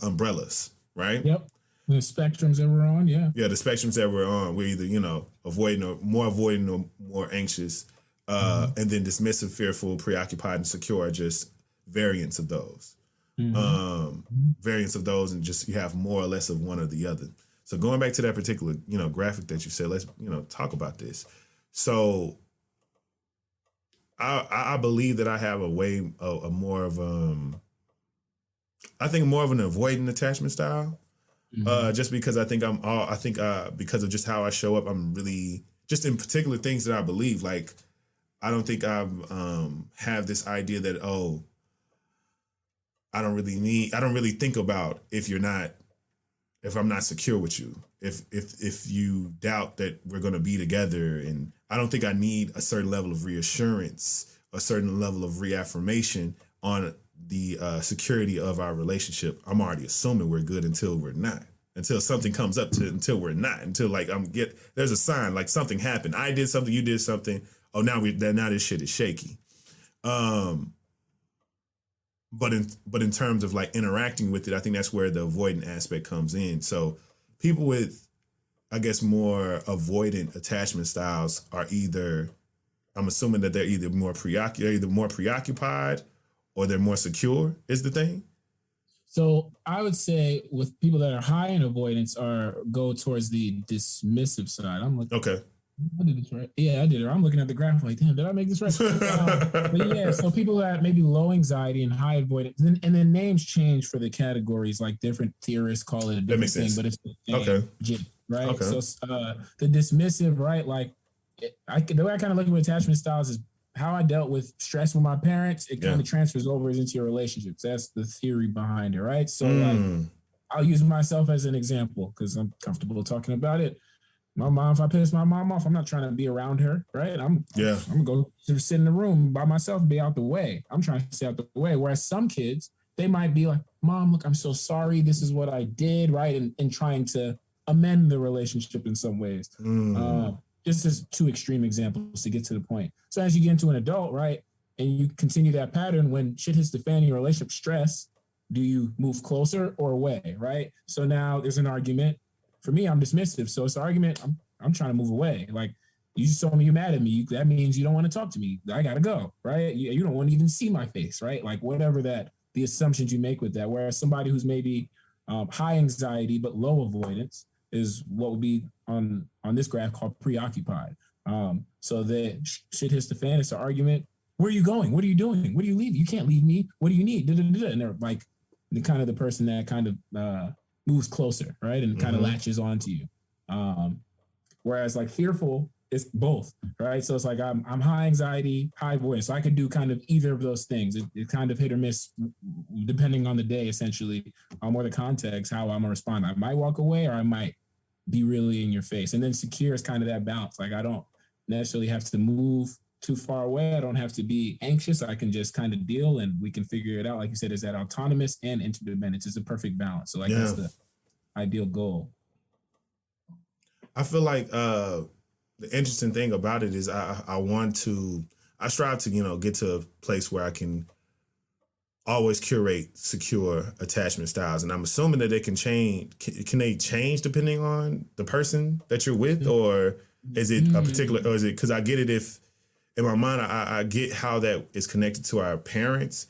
umbrellas, right? Yep. The spectrums that we're on, yeah. Yeah, the spectrums that we're on. We're either, avoiding or more anxious. And then dismissive, fearful, preoccupied, and secure are just variants of those. Variants of those, and just you have more or less of one or the other. So going back to that particular, graphic that you said, let's, talk about this. So I believe that I have more of an avoidant attachment style. Just because I think because of just how I show up, I'm really just in particular things that I believe. Like, I don't think I have this idea that, I don't really think about if I'm not secure with you, if you doubt that we're going to be together. And I don't think I need a certain level of reassurance, a certain level of reaffirmation on the security of our relationship. I'm already assuming we're good until we're not, until something comes up until we're not, until like there's a sign, like something happened. I did something, you did something. Oh, now this shit is shaky. But in terms of like interacting with it, I think that's where the avoidant aspect comes in. So people with, I guess, more avoidant attachment styles are I'm assuming that they're either more preoccupied or they're more secure is the thing. So I would say with people that are high in avoidance go towards the dismissive side. Okay. I did this right. Yeah, I did it. I'm looking at the graph like, damn, did I make this right? But yeah, so people that maybe low anxiety and high avoidance, and then names change for the categories. Like different theorists call it a different thing, but it's the same. Okay. Right. Okay. So the dismissive, right? Like the way I kind of look at attachment styles is how I dealt with stress with my parents. It kind of transfers over into your relationships. That's the theory behind it, right? So like, I'll use myself as an example because I'm comfortable talking about it. My mom, if I piss my mom off, I'm not trying to be around her, right? I'm gonna go sit in the room by myself and be out the way. I'm trying to stay out the way. Whereas some kids, they might be like, Mom, look, I'm so sorry. This is what I did, right? And trying to amend the relationship in some ways. just as two extreme examples to get to the point. So as you get into an adult, right, and you continue that pattern, when shit hits the fan in your relationship, stress, do you move closer or away, right? So now there's an argument. For me, I'm dismissive. So it's an argument. I'm trying to move away. Like, you just told me you're mad at me. That means you don't want to talk to me. I gotta go, right? You don't want to even see my face, right? Like, whatever the assumptions you make with that. Whereas somebody who's maybe high anxiety but low avoidance is what would be on this graph called preoccupied. So that shit hits the fan. It's an argument. Where are you going? What are you doing? What do you leave? You can't leave me. What do you need? And they're like the kind of the person that kind of moves closer, right? And kind of latches onto you. Whereas like fearful, it's both, right? So it's like I'm high anxiety, high voice. So I could do kind of either of those things. It kind of hit or miss depending on the day, essentially, or the context, how I'm gonna respond. I might walk away or I might be really in your face. And then secure is kind of that balance. Like I don't necessarily have to move too far away. I don't have to be anxious. I can just kind of deal and we can figure it out. Like you said, is that autonomous and interdependence is a perfect balance. So like that's the ideal goal. I feel like the interesting thing about it is I strive to, get to a place where I can always curate secure attachment styles. And I'm assuming that they can change. Can they change depending on the person that you're with? Or is it a particular, or is it, because I get it if, in my mind, I get how that is connected to our parents.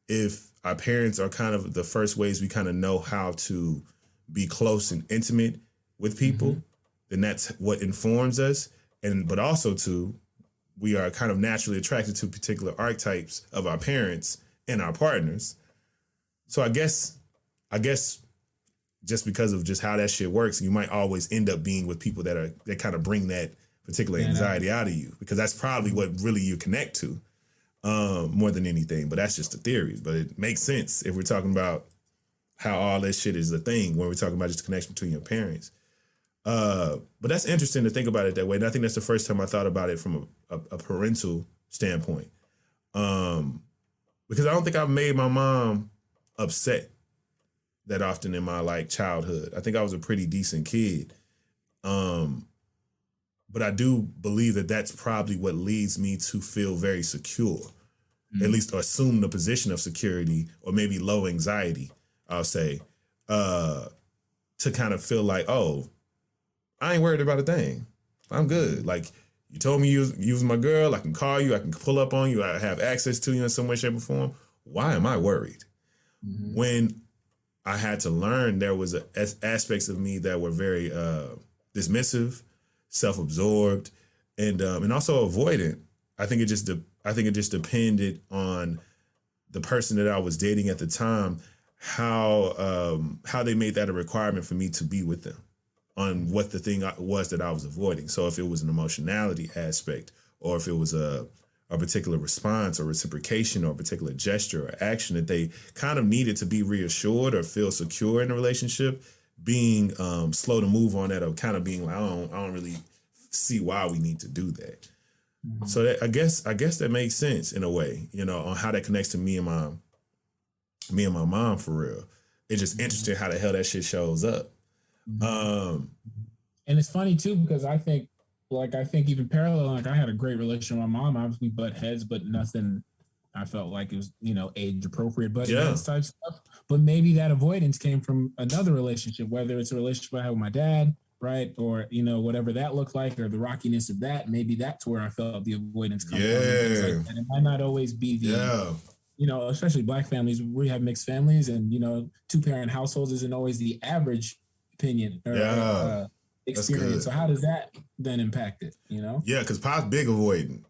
If our parents are kind of the first ways we kind of know how to be close and intimate with people, then that's what informs us. But also too, we are kind of naturally attracted to particular archetypes of our parents and our partners. So I guess just because of just how that shit works, you might always end up being with people that kind of bring that particular anxiety out of you, because that's probably what really you connect to more than anything. But that's just a theory. But it makes sense if we're talking about how all this shit is a thing when we're talking about just the connection between your parents. But that's interesting to think about it that way. And I think that's the first time I thought about it from a parental standpoint. Because I don't think I've made my mom upset that often in my childhood. I think I was a pretty decent kid. But I do believe that that's probably what leads me to feel very secure, at least assume the position of security or maybe low anxiety, I'll say, to kind of feel like, oh, I ain't worried about a thing. I'm good. Like, you told me you was my girl. I can call you. I can pull up on you. I have access to you in some way, shape, or form. Why am I worried? When I had to learn, there was aspects of me that were very dismissive, self-absorbed, and also avoidant. I think it just depended on the person that I was dating at the time, how they made that a requirement for me to be with them on what the thing was that I was avoiding. So if it was an emotionality aspect, or if it was a particular response or reciprocation or a particular gesture or action that they kind of needed to be reassured or feel secure in a relationship, being slow to move on that, or kind of being like, I don't really see why we need to do that. So that, I guess that makes sense in a way, on how that connects to me and my mom for real. It's just interesting how the hell that shit shows up. And it's funny too, because I think even parallel, I had a great relationship with my mom. Obviously, we butt heads, but nothing I felt like it was, age appropriate, but heads type stuff. But maybe that avoidance came from another relationship, whether it's a relationship I had with my dad, right? Or, whatever that looked like, or the rockiness of that, maybe that's where I felt the avoidance come from. And it might not always be the, especially Black families, we have mixed families, and, 2-parent households isn't always the average opinion or experience. So how does that then impact it, Yeah, because Pop's big avoidant.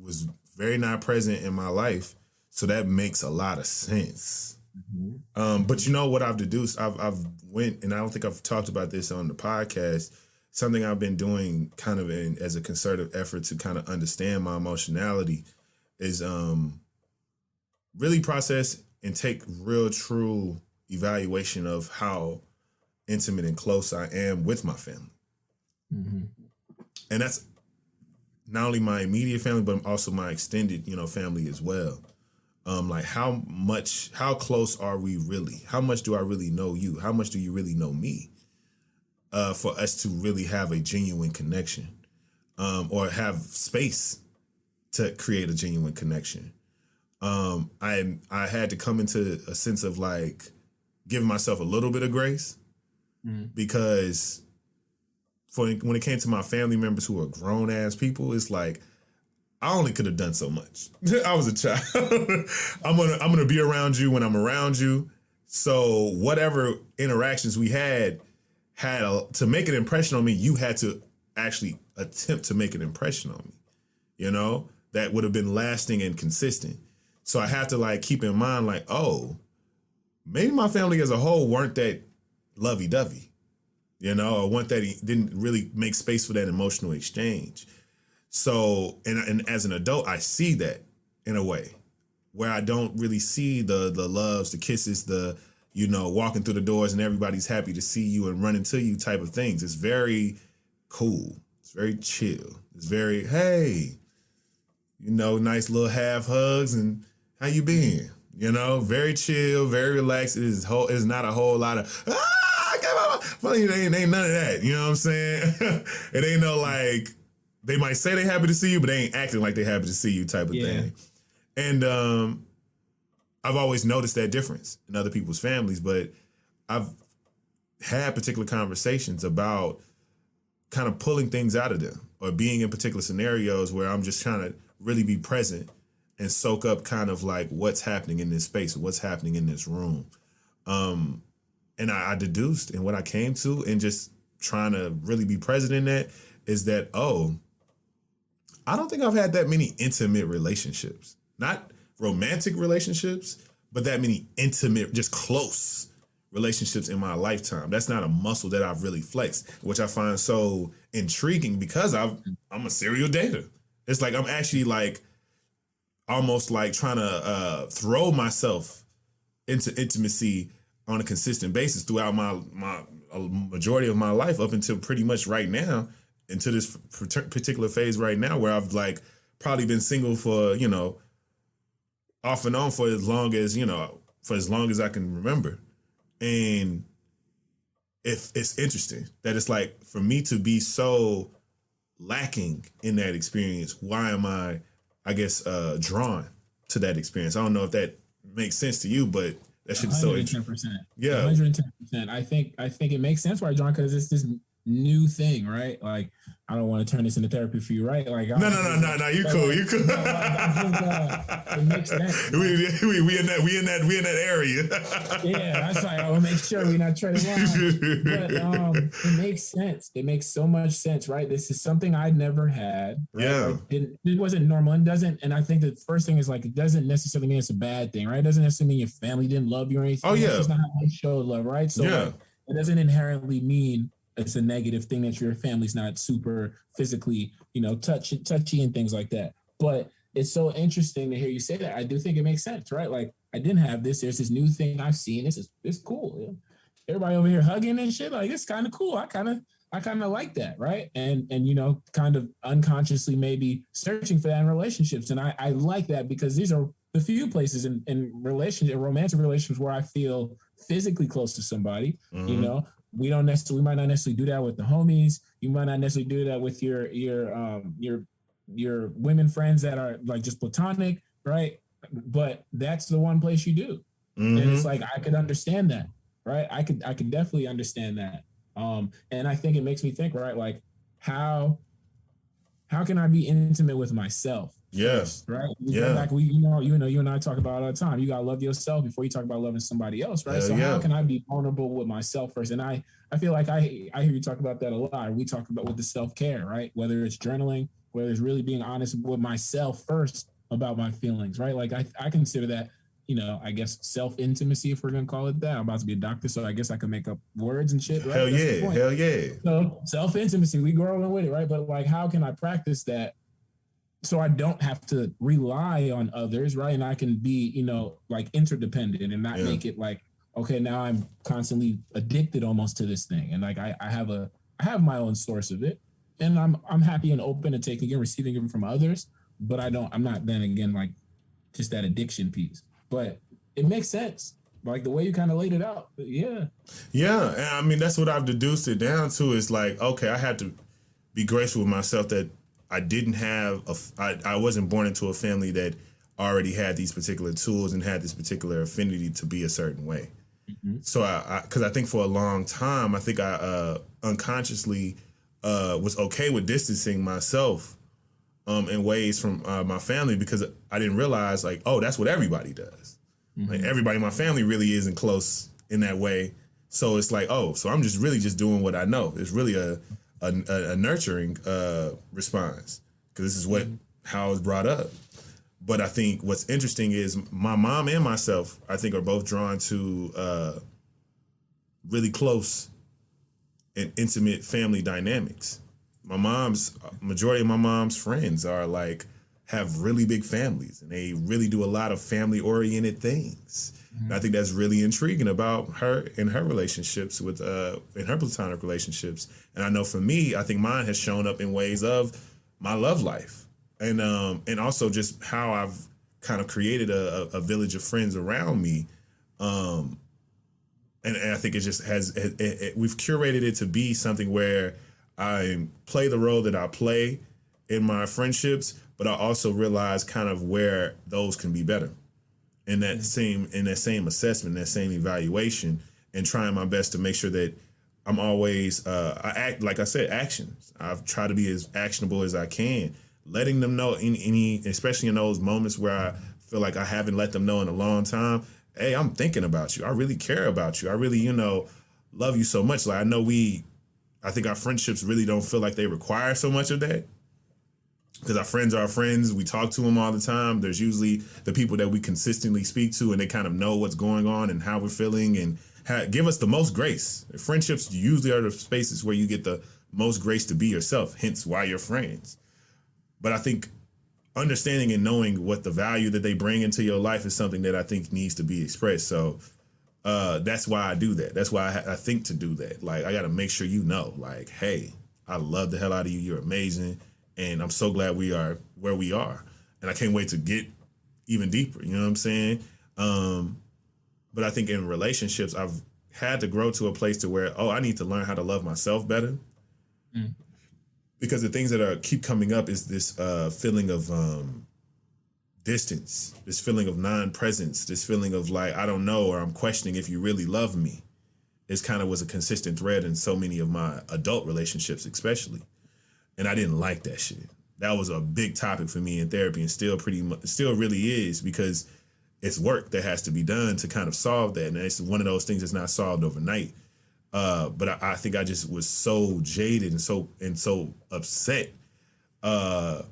Was very not present in my life. So that makes a lot of sense. But what I've deduced, I've went, and I don't think I've talked about this on the podcast, something I've been doing kind of as a concerted effort to kind of understand my emotionality is really process and take real, true evaluation of how intimate and close I am with my family. And that's not only my immediate family, but also my extended, family as well. How close are we really? How much do I really know you? How much do you really know me? for us to really have a genuine connection, or have space to create a genuine connection. I had to come into a sense of like giving myself a little bit of grace, because when it came to my family members who are grown ass people, it's like I only could have done so much. I was a child. I'm gonna be around you when I'm around you. So whatever interactions we had to make an impression on me, you had to actually attempt to make an impression on me. You know, that would have been lasting and consistent. So I have to like keep in mind like, oh, maybe my family as a whole weren't that lovey-dovey, you know, or didn't really make space for that emotional exchange. So, and as an adult, I see that in a way where I don't really see the loves, the kisses, the, you know, walking through the doors and everybody's happy to see you and running to you type of things. It's very cool. It's very chill. It's very, hey, you know, nice little half hugs and how you been? You know, very chill, very relaxed. It's not a whole lot of, funny, it ain't none of that. You know what I'm saying? It ain't no like, they might say they happy to see you, but they ain't acting like they happy to see you type of thing. And I've always noticed that difference in other people's families, but I've had particular conversations about kind of pulling things out of them or being in particular scenarios where I'm just trying to really be present and soak up kind of like what's happening in this space, what's happening in this room. And I deduced, and what I came to, and just trying to really be present in that, is that, oh, I don't think I've had that many intimate relationships. Not romantic relationships, but that many intimate, just close relationships in my lifetime. That's not a muscle that I've really flexed, which I find so intriguing because I'm a serial dater. It's like I'm actually like almost like trying to throw myself into intimacy on a consistent basis throughout my a majority of my life up until pretty much right now, into this particular phase right now where I've like probably been single for, you know, off and on for as long as I can remember. And it's interesting that it's like for me to be so lacking in that experience, why am I guess, drawn to that experience? I don't know if that makes sense to you, but that shit is so interesting. 110%. Yeah. 110%. I think it makes sense why, John, because it's this new thing, right? Like, I don't want to turn this into therapy for you, right? Like, No. You cool. You cool. I think it makes sense. We in that area. Yeah, that's like I want to make sure we're not treading line. But it makes sense. It makes so much sense, right? This is something I never had. Right? Yeah. Like, it wasn't normal and doesn't. And I think the first thing is like it doesn't necessarily mean it's a bad thing, right? It doesn't necessarily mean your family didn't love you or anything. Oh yeah. That's not how they show love, right? So yeah. like, it doesn't inherently mean it's a negative thing that your family's not super physically, you know, touchy and things like that. But it's so interesting to hear you say that. I do think it makes sense, right? Like, I didn't have this. There's this new thing I've seen. It's cool. You know? Everybody over here hugging and shit. Like, it's kind of cool. I kind of like that, right? And you know, kind of unconsciously maybe searching for that in relationships. And I like that because these are the few places in romantic relationships where I feel physically close to somebody, you know. We might not necessarily do that with the homies. You might not necessarily do that with your women friends that are like just platonic, right? But that's the one place you do. And it's like, I could understand that, right? I could definitely understand that. And I think it makes me think, right? Like, how can I be intimate with myself? Yes. Right. Yeah. Like you and I talk about all the time. You gotta love yourself before you talk about loving somebody else, right? So how can I be vulnerable with myself first? And I feel like I hear you talk about that a lot. We talk about with the self-care, right? Whether it's journaling, whether it's really being honest with myself first about my feelings, right? Like I consider that, you know, I guess self-intimacy, if we're gonna call it that. I'm about to be a doctor, so I guess I can make up words and shit, right? Hell yeah. So self-intimacy, we growing with it, right? But like, how can I practice that so I don't have to rely on others, right? And I can be, you know, like interdependent and not make it like, okay, now I'm constantly addicted almost to this thing. And like I have my own source of it. And I'm happy and open to taking and receiving it from others, but I'm not then again like just that addiction piece. But it makes sense. Like the way you kind of laid it out. Yeah. Yeah, and I mean that's what I've deduced it down to is like, okay, I had to be graceful with myself that I didn't have I wasn't born into a family that already had these particular tools and had this particular affinity to be a certain way. So because I think for a long time, I think I unconsciously was okay with distancing myself in ways from my family because I didn't realize like, oh, that's what everybody does. Like everybody in my family really isn't close in that way. So it's like, oh, so I'm just really just doing what I know. It's really a nurturing response because this is how I was brought up. But I think what's interesting is my mom and myself, I think, are both drawn to really close and intimate family dynamics. Majority of my mom's friends are like, have really big families and they really do a lot of family oriented things. And I think that's really intriguing about her and her relationships with, in her platonic relationships. And I know for me, I think mine has shown up in ways of my love life and also just how I've kind of created a village of friends around me. And I think it just we've curated it to be something where I play the role that I play in my friendships, but I also realize kind of where those can be better in that same assessment, that same evaluation, and trying my best to make sure that I'm always I act like I said, actions. I've tried to be as actionable as I can, letting them know in any, especially in those moments where I feel like I haven't let them know in a long time. Hey, I'm thinking about you. I really care about you. I really, love you so much. Like I think our friendships really don't feel like they require so much of that. Because our friends are our friends. We talk to them all the time. There's usually the people that we consistently speak to and they kind of know what's going on and how we're feeling and give us the most grace. Friendships usually are the spaces where you get the most grace to be yourself, hence why you're friends. But I think understanding and knowing what the value that they bring into your life is something that I think needs to be expressed. So that's why I do that. That's why I think to do that. Like, I got to make sure like, hey, I love the hell out of you. You're amazing. And I'm so glad we are where we are. And I can't wait to get even deeper. You know what I'm saying? But I think in relationships, I've had to grow to a place to where, I need to learn how to love myself better. Because the things that keep coming up is this feeling of distance, this feeling of non-presence, this feeling of like, I don't know, or I'm questioning if you really love me. It kind of was a consistent thread in so many of my adult relationships, especially. And I didn't like that shit. That was a big topic for me in therapy and still really is because it's work that has to be done to kind of solve that. And it's one of those things that's not solved overnight. But I think I just was so jaded and so upset by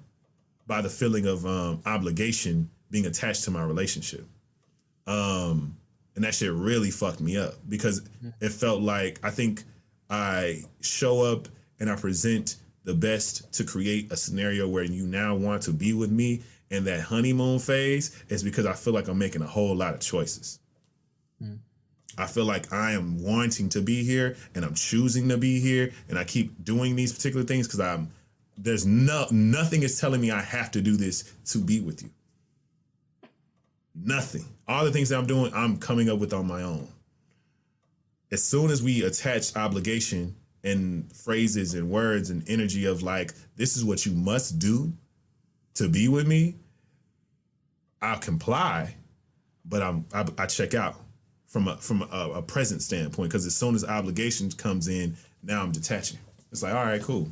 the feeling of obligation being attached to my relationship. And that shit really fucked me up because it felt like I think I show up and I present the best to create a scenario where you now want to be with me. And that honeymoon phase is because I feel like I'm making a whole lot of choices. I feel like I am wanting to be here and I'm choosing to be here. And I keep doing these particular things because nothing is telling me I have to do this to be with you. Nothing. All the things that I'm doing, I'm coming up with on my own. As soon as we attach obligation and phrases and words and energy of like, this is what you must do to be with me, I'll comply, but I check out from a present standpoint because as soon as obligation comes in, now I'm detaching. It's like, all right, cool.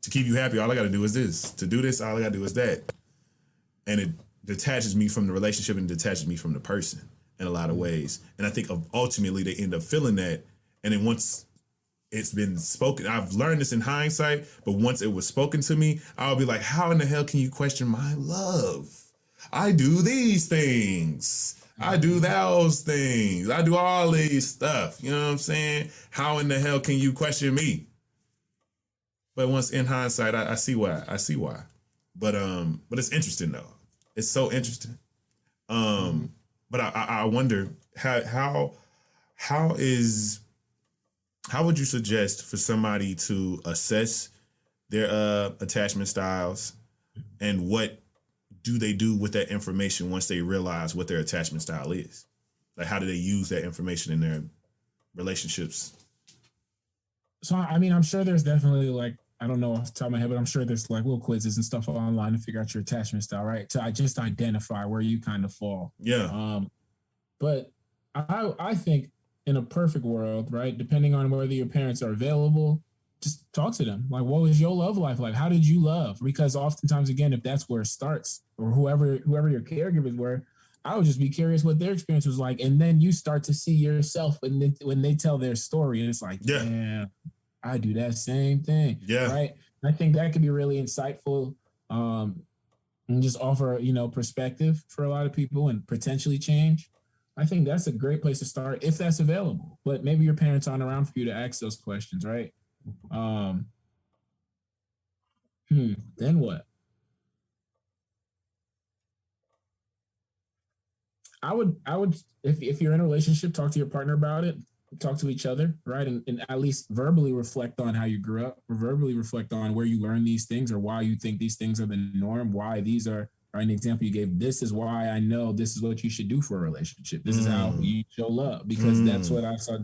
To keep you happy, all I got to do is this. To do this, all I got to do is that. And it detaches me from the relationship and detaches me from the person in a lot of ways. And I think ultimately they end up feeling that. And then once it's been spoken, I've learned this in hindsight, but once it was spoken to me, I'll be like, how in the hell can you question my love? I do these things. I do those things. I do all these stuff. You know what I'm saying? How in the hell can you question me? But once in hindsight, I see why. I see why. But it's interesting though. It's so interesting. But I wonder how would you suggest for somebody to assess their attachment styles and what do they do with that information once they realize what their attachment style is? Like, how do they use that information in their relationships? So, I mean, I'm sure there's definitely like, I don't know off the top of my head, but I'm sure there's like little quizzes and stuff online to figure out your attachment style, right? To just identify where you kind of fall. Yeah. But I think in a perfect world, right, depending on whether your parents are available, just talk to them. Like, what was your love life like? How did you love? Because oftentimes, again, if that's where it starts, or whoever your caregivers were, I would just be curious what their experience was like, and then you start to see yourself when they tell their story, and it's like, yeah, I do that same thing, right? And I think that could be really insightful, and just offer perspective for a lot of people and potentially change. I think that's a great place to start if that's available. But maybe your parents aren't around for you to ask those questions, right? Then what? I would if you're in a relationship, talk to your partner about it, talk to each other, right? And at least verbally reflect on how you grew up, or verbally reflect on where you learned these things or why you think these things are the norm, why these are an example you gave. This is why I know this is what you should do for a relationship. This is how you show love, because that's what I saw.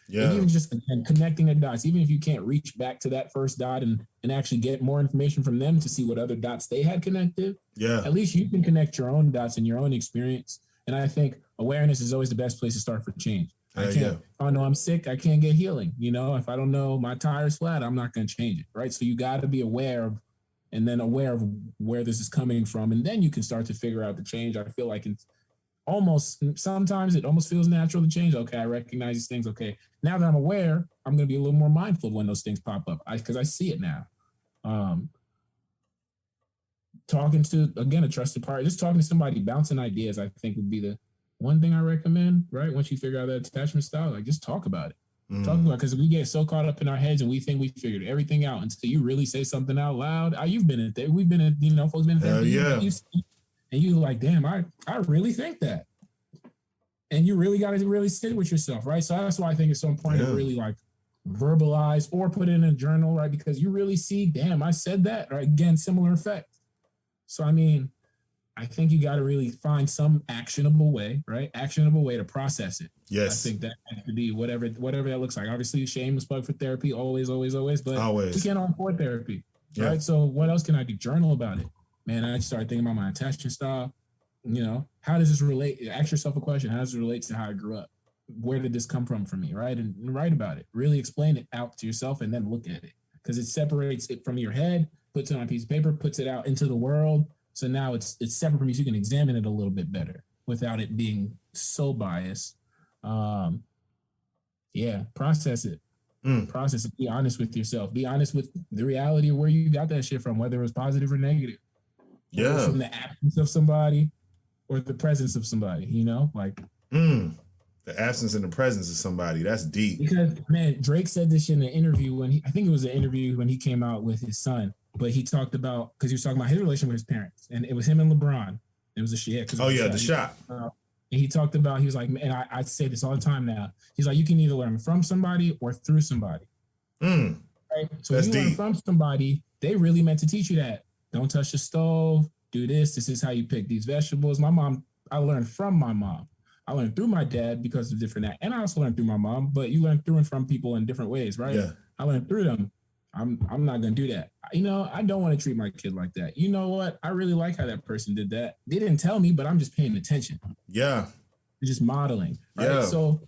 Yeah. And even just connecting the dots, even if you can't reach back to that first dot and actually get more information from them to see what other dots they had connected. Yeah. At least you can connect your own dots and your own experience. And I think awareness is always the best place to start for change. If I know I'm sick, I can't get healing. If I don't know my tire's flat, I'm not going to change it, right? So you got to be aware of where this is coming from, and then you can start to figure out the change. I feel like sometimes it almost feels natural to change. Okay, I recognize these things. Okay, now that I'm aware, I'm going to be a little more mindful of when those things pop up because I see it now. Talking to, again, a trusted partner, just talking to somebody, bouncing ideas, I think would be the one thing I recommend, right? Once you figure out that attachment style, like just talk about it. Talk about it, because we get so caught up in our heads and we think we figured everything out until you really say something out loud. You've been in there. We've been in, folks been in there. And you're like, damn, I really think that. And you really got to really sit with yourself, right? So that's why I think it's so important to really like verbalize or put it in a journal, right? Because you really see, damn, I said that, right? Again, similar effect. So, I mean, I think you got to really find some actionable way, right? Actionable way to process it. Yes. I think that has to be whatever that looks like. Obviously, shameless plug for therapy, always. But we can't afford therapy, right? So what else can I do? Journal about it. Man, I started thinking about my attachment style. How does this relate? Ask yourself a question. How does it relate to how I grew up? Where did this come from for me, right? And write about it. Really explain it out to yourself and then look at it, because it separates it from your head, puts it on a piece of paper, puts it out into the world. So now it's separate from you, so you can examine it a little bit better without it being so biased. Process it. Process it. Be honest with yourself. Be honest with the reality of where you got that shit from, whether it was positive or negative. Yeah. From the absence of somebody or the presence of somebody, The absence and the presence of somebody. That's deep. Because, man, Drake said this shit in an interview I think it was an interview when he came out with his son. But he talked about, because he was talking about his relation with his parents, and it was him and LeBron. It was a shit. The shot. And he talked about, he was like, and I say this all the time now. He's like, you can either learn from somebody or through somebody. Right? So if you learn from somebody, they really meant to teach you that. Don't touch the stove. Do this. This is how you pick these vegetables. I learned from my mom. I learned through my dad because of different that. And I also learned through my mom, but you learn through and from people in different ways, right? Yeah. I learned through them. I'm not going to do that. I don't want to treat my kid like that. You know what? I really like how that person did that. They didn't tell me, but I'm just paying attention. Yeah. Just modeling. Right? Yeah. So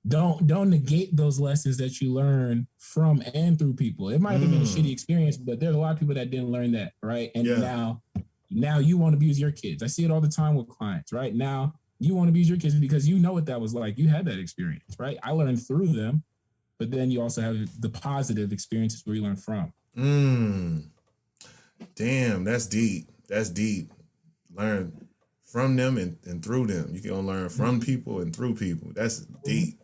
don't negate those lessons that you learn from and through people. It might have been a shitty experience, but there's a lot of people that didn't learn that. Right. And now you want to abuse your kids. I see it all the time with clients, right? Now you want to abuse your kids because you know what that was like. You had that experience, right? I learned through them. But then you also have the positive experiences where you learn from. Damn, that's deep. That's deep. Learn from them and through them. You can learn from people and through people. That's deep.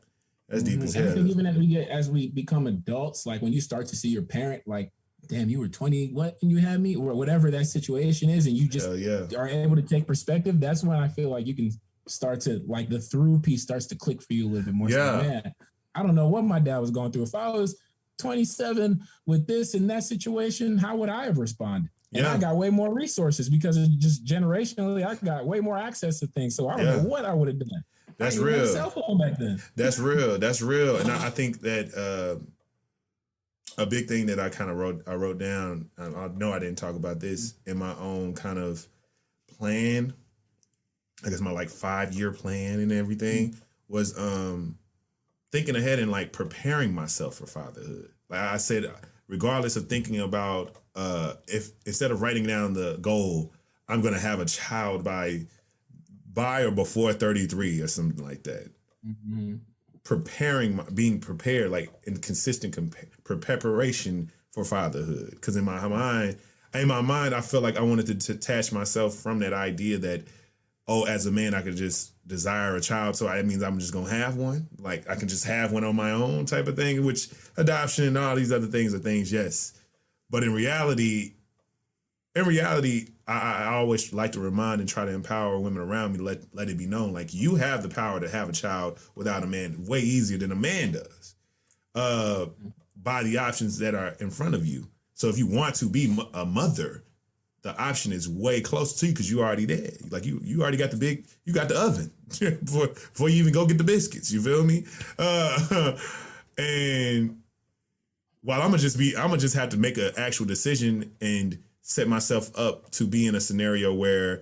That's deep as hell. I think even as we become adults, like when you start to see your parent, like, damn, you were 20, what, and you had me, or whatever that situation is, and you just are able to take perspective, that's when I feel like you can start to, like, the through piece starts to click for you a little bit more. Yeah. So, man, I don't know what my dad was going through. If I was 27 with this and that situation, how would I have responded? And I got way more resources because it's just generationally, I got way more access to things. So I don't know what I would have done. That's I didn't even have a real. cell phone back then. That's real. That's real. And I think that a big thing that I wrote down. I know I didn't talk about this in my own kind of plan. I guess my like 5-year plan and everything was thinking ahead and like preparing myself for fatherhood. Like I said, regardless of thinking about if instead of writing down the goal, I'm gonna have a child by or before 33 or something like that. Mm-hmm. Being prepared, like in consistent preparation for fatherhood. Because in my mind, I feel like I wanted to detach myself from that idea that, oh, as a man, I could just desire a child, so that means I'm just gonna have one. Like I can just have one on my own type of thing, which adoption and all these other things are things, yes. But in reality, I always like to remind and try to empower women around me to let it be known, like you have the power to have a child without a man way easier than a man does, by the options that are in front of you. So if you want to be a mother, the option is way closer to you because you already there. Like you already got you got the oven before you even go get the biscuits. You feel me? And while I'm gonna just have to make an actual decision and set myself up to be in a scenario where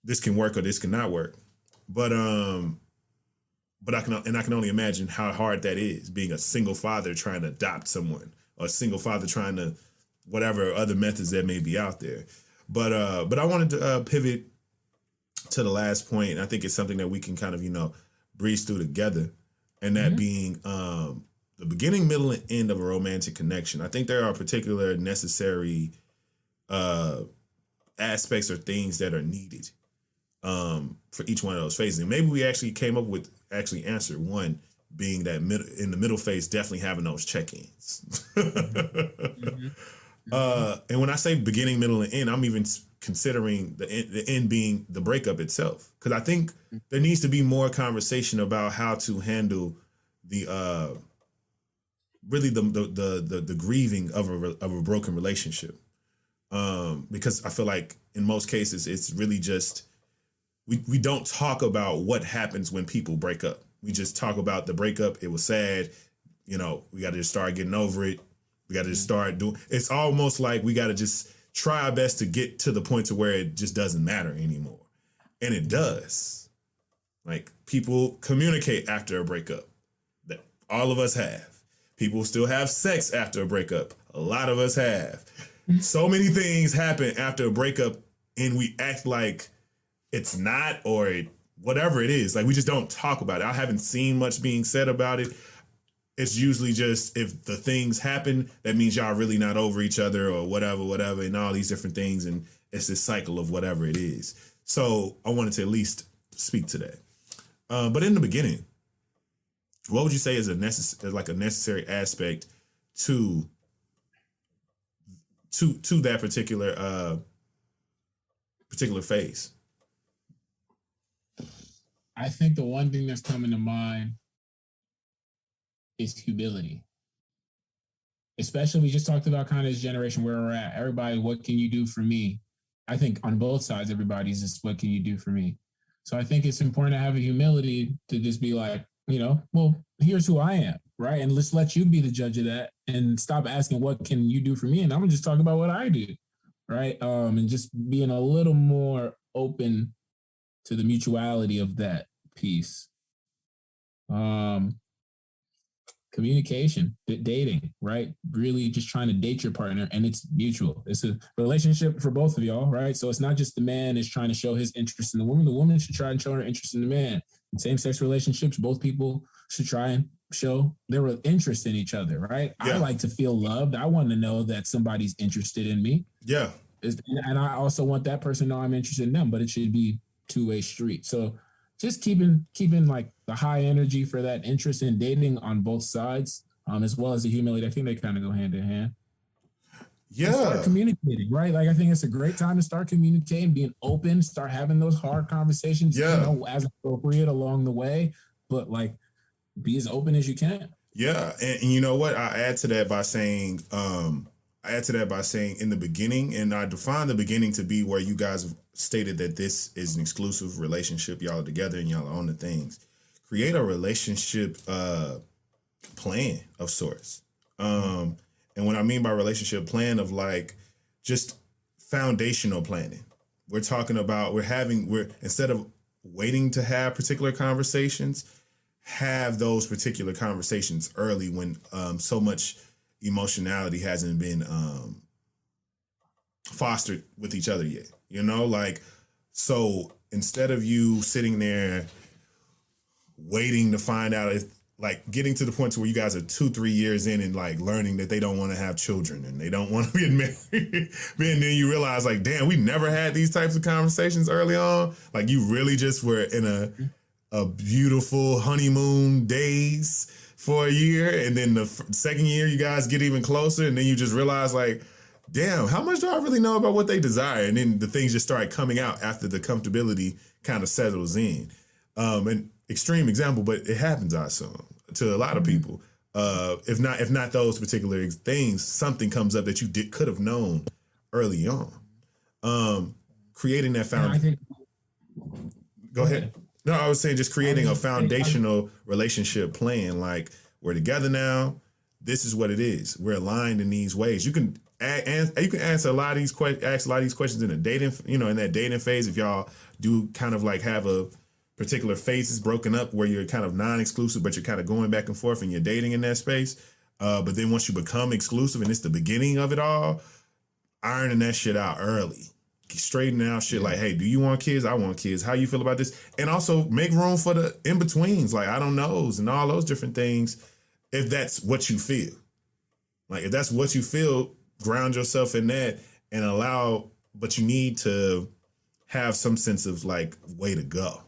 this can work or this cannot work. But I can only imagine how hard that is, being a single father trying to adopt someone, or a single father trying to whatever other methods that may be out there. But I wanted to pivot to the last point, and I think it's something that we can kind of breeze through together, and that being the beginning, middle, and end of a romantic connection. I think there are particular necessary aspects or things that are needed for each one of those phases. And maybe we actually came up with answered one, being that in the middle phase, definitely having those check-ins. And when I say beginning, middle, and end, I'm even considering the end being the breakup itself. Because I think there needs to be more conversation about how to handle the really the grieving of a broken relationship. Because I feel like in most cases it's really just we don't talk about what happens when people break up. We just talk about the breakup. It was sad. We got to just start getting over it. We got to just start doing. It's almost like we got to just try our best to get to the point to where it just doesn't matter anymore, and it does. Like people communicate after a breakup. That all of us have. People still have sex after a breakup. A lot of us have. So many things happen after a breakup, and we act like it's not, or whatever it is. Like we just don't talk about it. I haven't seen much being said about it. It's usually just if the things happen, that means y'all really not over each other or whatever, and all these different things. And it's this cycle of whatever it is. So I wanted to at least speak to that. But in the beginning, what would you say is a necessary aspect to that particular phase? I think the one thing that's coming to mind is humility. Especially, we just talked about kind of this generation where we're at. Everybody, what can you do for me? I think on both sides, everybody's just, what can you do for me? So I think it's important to have a humility to just be like, well, here's who I am, right? And let's let you be the judge of that and stop asking, what can you do for me? And I'm gonna just talk about what I do, right? And just being a little more open to the mutuality of that piece. Communication, dating, right? Really just trying to date your partner, and it's mutual. It's a relationship for both of y'all, right? So it's not just the man is trying to show his interest in the woman. The woman should try and show her interest in the man. In same-sex relationships, both people should try and show their interest in each other, right? Yeah. I like to feel loved. I want to know that somebody's interested in me. Yeah. And I also want that person to know I'm interested in them, but it should be two-way street. So just keeping like the high energy for that interest in dating on both sides, as well as the humility. I think they kind of go hand in hand. Yeah. And start communicating, right? Like I think it's a great time to start communicating, being open, start having those hard conversations, as appropriate along the way, but like be as open as you can. Yeah. And you know what? I add to that by saying in the beginning, and I define the beginning to be where you guys stated that this is an exclusive relationship. Y'all are together and y'all are on the things. Create a relationship plan of sorts. And what I mean by relationship plan of like just foundational planning. We're talking about we're instead of waiting to have particular conversations, have those particular conversations early when so much emotionality hasn't been fostered with each other yet. You know, like, so instead of you sitting there waiting to find out if, like, getting to the point to where you guys are 2-3 years in and like learning that they don't want to have children and they don't want to get married, and then you realize like, damn, we never had these types of conversations early on. Like, you really just were in a beautiful honeymoon days for a year, and then the second year you guys get even closer, and then you just realize like, damn, how much do I really know about what they desire? And then the things just start coming out after the comfortability kind of settles in. And extreme example, but it happens, I assume, to a lot of people. If not those particular things, something comes up that you could have known early on. Creating that foundation. Go ahead. No, I was saying just creating a foundational relationship plan. Like, we're together now. This is what it is. We're aligned in these ways. You can answer a lot of these questions in a dating, in that dating phase. If y'all do kind of like have a particular phases broken up where you're kind of non-exclusive, but you're kind of going back and forth and you're dating in that space. But then once you become exclusive and it's the beginning of it all, ironing that shit out early. Straightening out shit like, hey, do you want kids? I want kids. How you feel about this? And also make room for the in-betweens, like I don't knows and all those different things, if that's what you feel. Like, if that's what you feel, ground yourself in that and allow, but you need to have some sense of like way to go.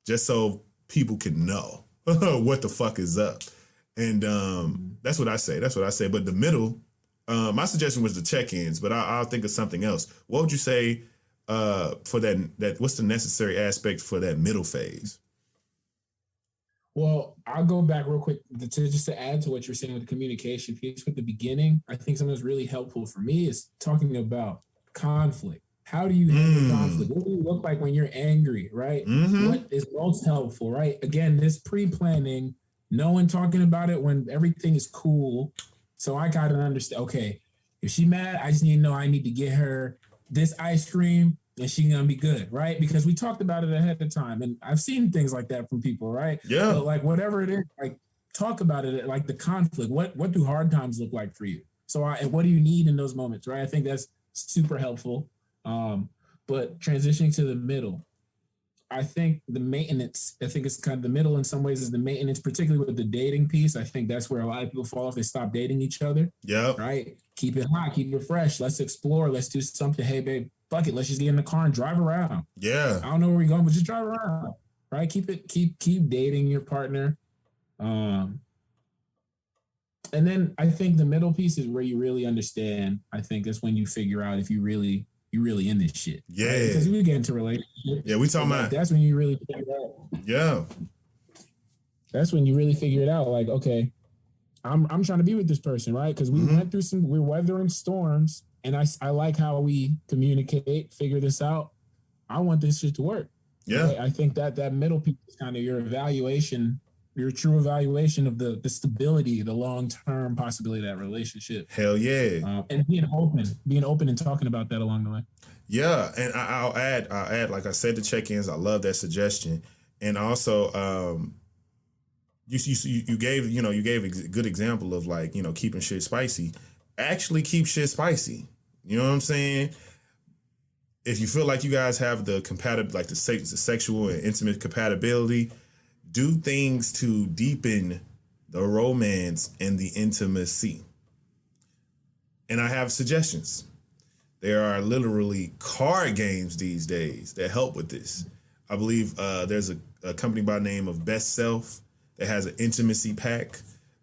Just so people can know what the fuck is up. And that's what I say. But the middle, my suggestion was the check-ins, but I'll think of something else. What would you say for that? What's the necessary aspect for that middle phase? Well, I'll go back real quick to add to what you're saying with the communication piece with the beginning. I think something that's really helpful for me is talking about conflict. How do you handle conflict? What do you look like when you're angry, right? Mm-hmm. What is most helpful, right? Again, this pre-planning, no one talking about it when everything is cool. So I got to understand, okay, if she's mad, I just need to know I need to get her this ice cream and she's going to be good, right? Because we talked about it ahead of time. And I've seen things like that from people, right? Yeah. But like whatever it is, like talk about it, like the conflict. What do hard times look like for you? So and what do you need in those moments, right? I think that's super helpful. But transitioning to the middle, I think the maintenance, I think it's kind of the middle in some ways is the maintenance, particularly with the dating piece. I think that's where a lot of people fall off. They stop dating each other. Yeah. Right. Keep it hot, keep it fresh. Let's explore. Let's do something. Hey, babe, fuck it. Let's just get in the car and drive around. Yeah. I don't know where we're going, but just drive around. Right. Keep dating your partner. And then I think the middle piece is where you really understand. I think that's when you figure out if you really in this shit. Yeah. Right? Because we get into relationships. Yeah, we talking about. That's when you really figure it out. Yeah. That's when you really figure it out. Like, okay, I'm trying to be with this person, right? Because we went through we're weathering storms, and I like how we communicate, figure this out. I want this shit to work. Yeah. Right? I think that middle piece is kind of your evaluation, your true evaluation of the stability, the long-term possibility of that relationship. Hell yeah. And being open and talking about that along the way. Yeah. And I'll add, like I said, the check-ins. I love that suggestion. And also, you gave a good example of like, keeping shit spicy. Actually keep shit spicy. You know what I'm saying? If you feel like you guys have the sexual and intimate compatibility, do things to deepen the romance and the intimacy. And I have suggestions. There are literally card games these days that help with this. I believe there's a company by the name of Best Self that has an intimacy pack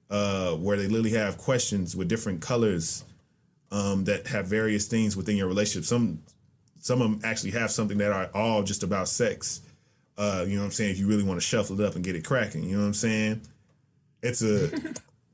where they literally have questions with different colors that have various things within your relationship. Some of them actually have something that are all just about sex. You know what I'm saying? If you really want to shuffle it up and get it cracking, you know what I'm saying? It's a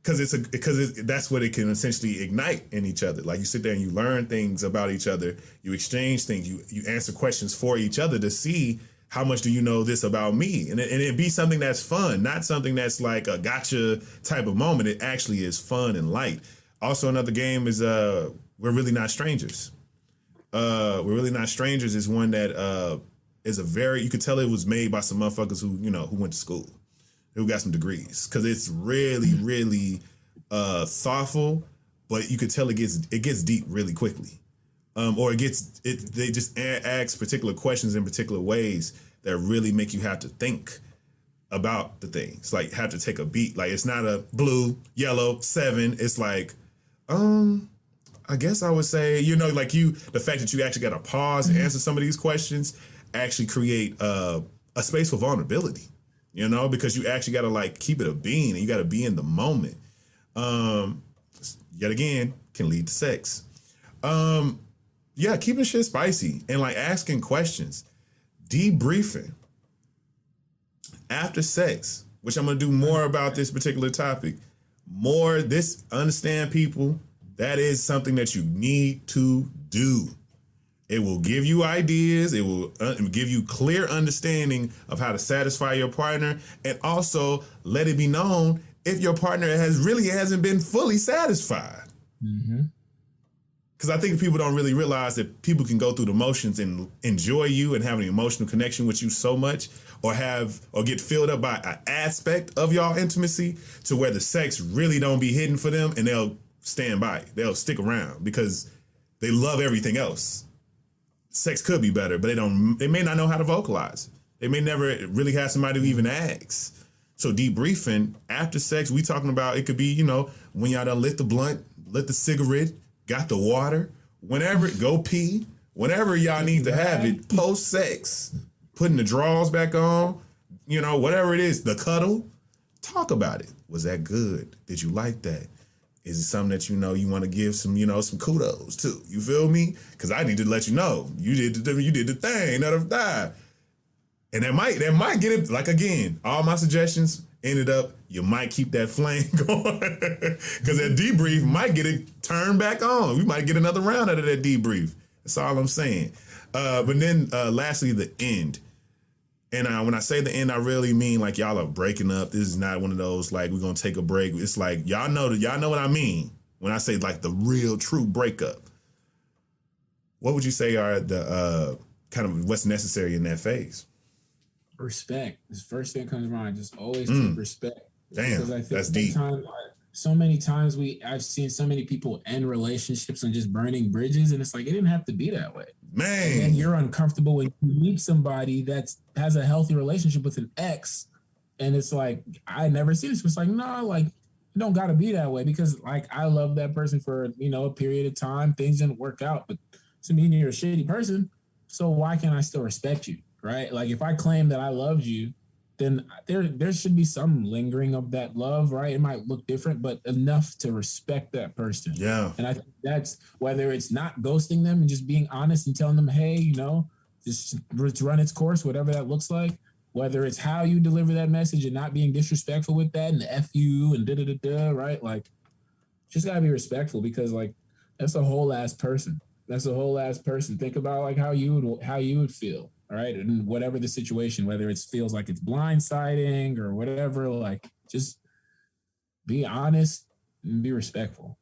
that's what it can essentially ignite in each other. Like you sit there and you learn things about each other, you exchange things, you answer questions for each other to see how much do you know this about me, and it be something that's fun, not something that's like a gotcha type of moment. It actually is fun and light. Also, another game is We're Really Not Strangers. We're Really Not Strangers is one that is you could tell it was made by some motherfuckers who went to school, who got some degrees, because it's really, really thoughtful, but you could tell it gets deep really quickly. Or they just ask particular questions in particular ways that really make you have to think about the things, like have to take a beat. Like it's not a blue, yellow, 7. It's like, I guess I would say, the fact that you actually got to pause and answer some of these questions actually create a space for vulnerability, because you actually got to like keep it a bean and you got to be in the moment. Yet again, can lead to sex. Yeah, keeping shit spicy and like asking questions, debriefing after sex, which I'm gonna do more about this particular topic. Understand people, that is something that you need to do. It will give you ideas. It will give you clear understanding of how to satisfy your partner, and also let it be known if your partner hasn't been fully satisfied. Mm-hmm. Because I think people don't really realize that people can go through the motions and enjoy you and have an emotional connection with you so much, or get filled up by an aspect of y'all intimacy to where the sex really don't be hidden for them, and they'll stand by it. They'll stick around because they love everything else. Sex could be better, but they may not know how to vocalize. They may never really have somebody to even ask. So debriefing after sex, we talking about, it could be, when y'all done lit the blunt, lit the cigarette, got the water, whenever, go pee, whenever y'all need to have it, post sex, putting the drawers back on, whatever it is, the cuddle, talk about it. Was that good? Did you like that? Is it something that you want to give some kudos to? You feel me? Because I need to let you know you did the thing. And that might get it. Like again, all my suggestions ended up, you might keep that flame going, because that debrief might get it turned back on. We might get another round out of that debrief. That's all I'm saying. But then lastly, the end. And when I say the end, I really mean like y'all are breaking up. This is not one of those like we're gonna take a break. It's like y'all know what I mean when I say like the real true breakup. What would you say are the kind of what's necessary in that phase? Respect. This first thing that comes to mind. Just always keep respect. Damn, because I think that's deep. So many times I've seen so many people end relationships and just burning bridges, and it's like it didn't have to be that way. Man, and you're uncomfortable when you meet somebody that has a healthy relationship with an ex, and it's like I never see this. It's like no, like it don't got to be that way, because like I love that person for a period of time. Things didn't work out, but to me you're a shitty person. So why can't I still respect you, right? Like if I claim that I loved you, then there should be some lingering of that love, right? It might look different, but enough to respect that person. Yeah. And I think that's whether it's not ghosting them and just being honest and telling them, hey, just run its course, whatever that looks like. Whether it's how you deliver that message and not being disrespectful with that and the F you and da-da-da-da, right? Like, just gotta be respectful, because like that's a whole ass person. Think about like how you would feel. All right. And whatever the situation, whether it feels like it's blindsiding or whatever, like just be honest and be respectful.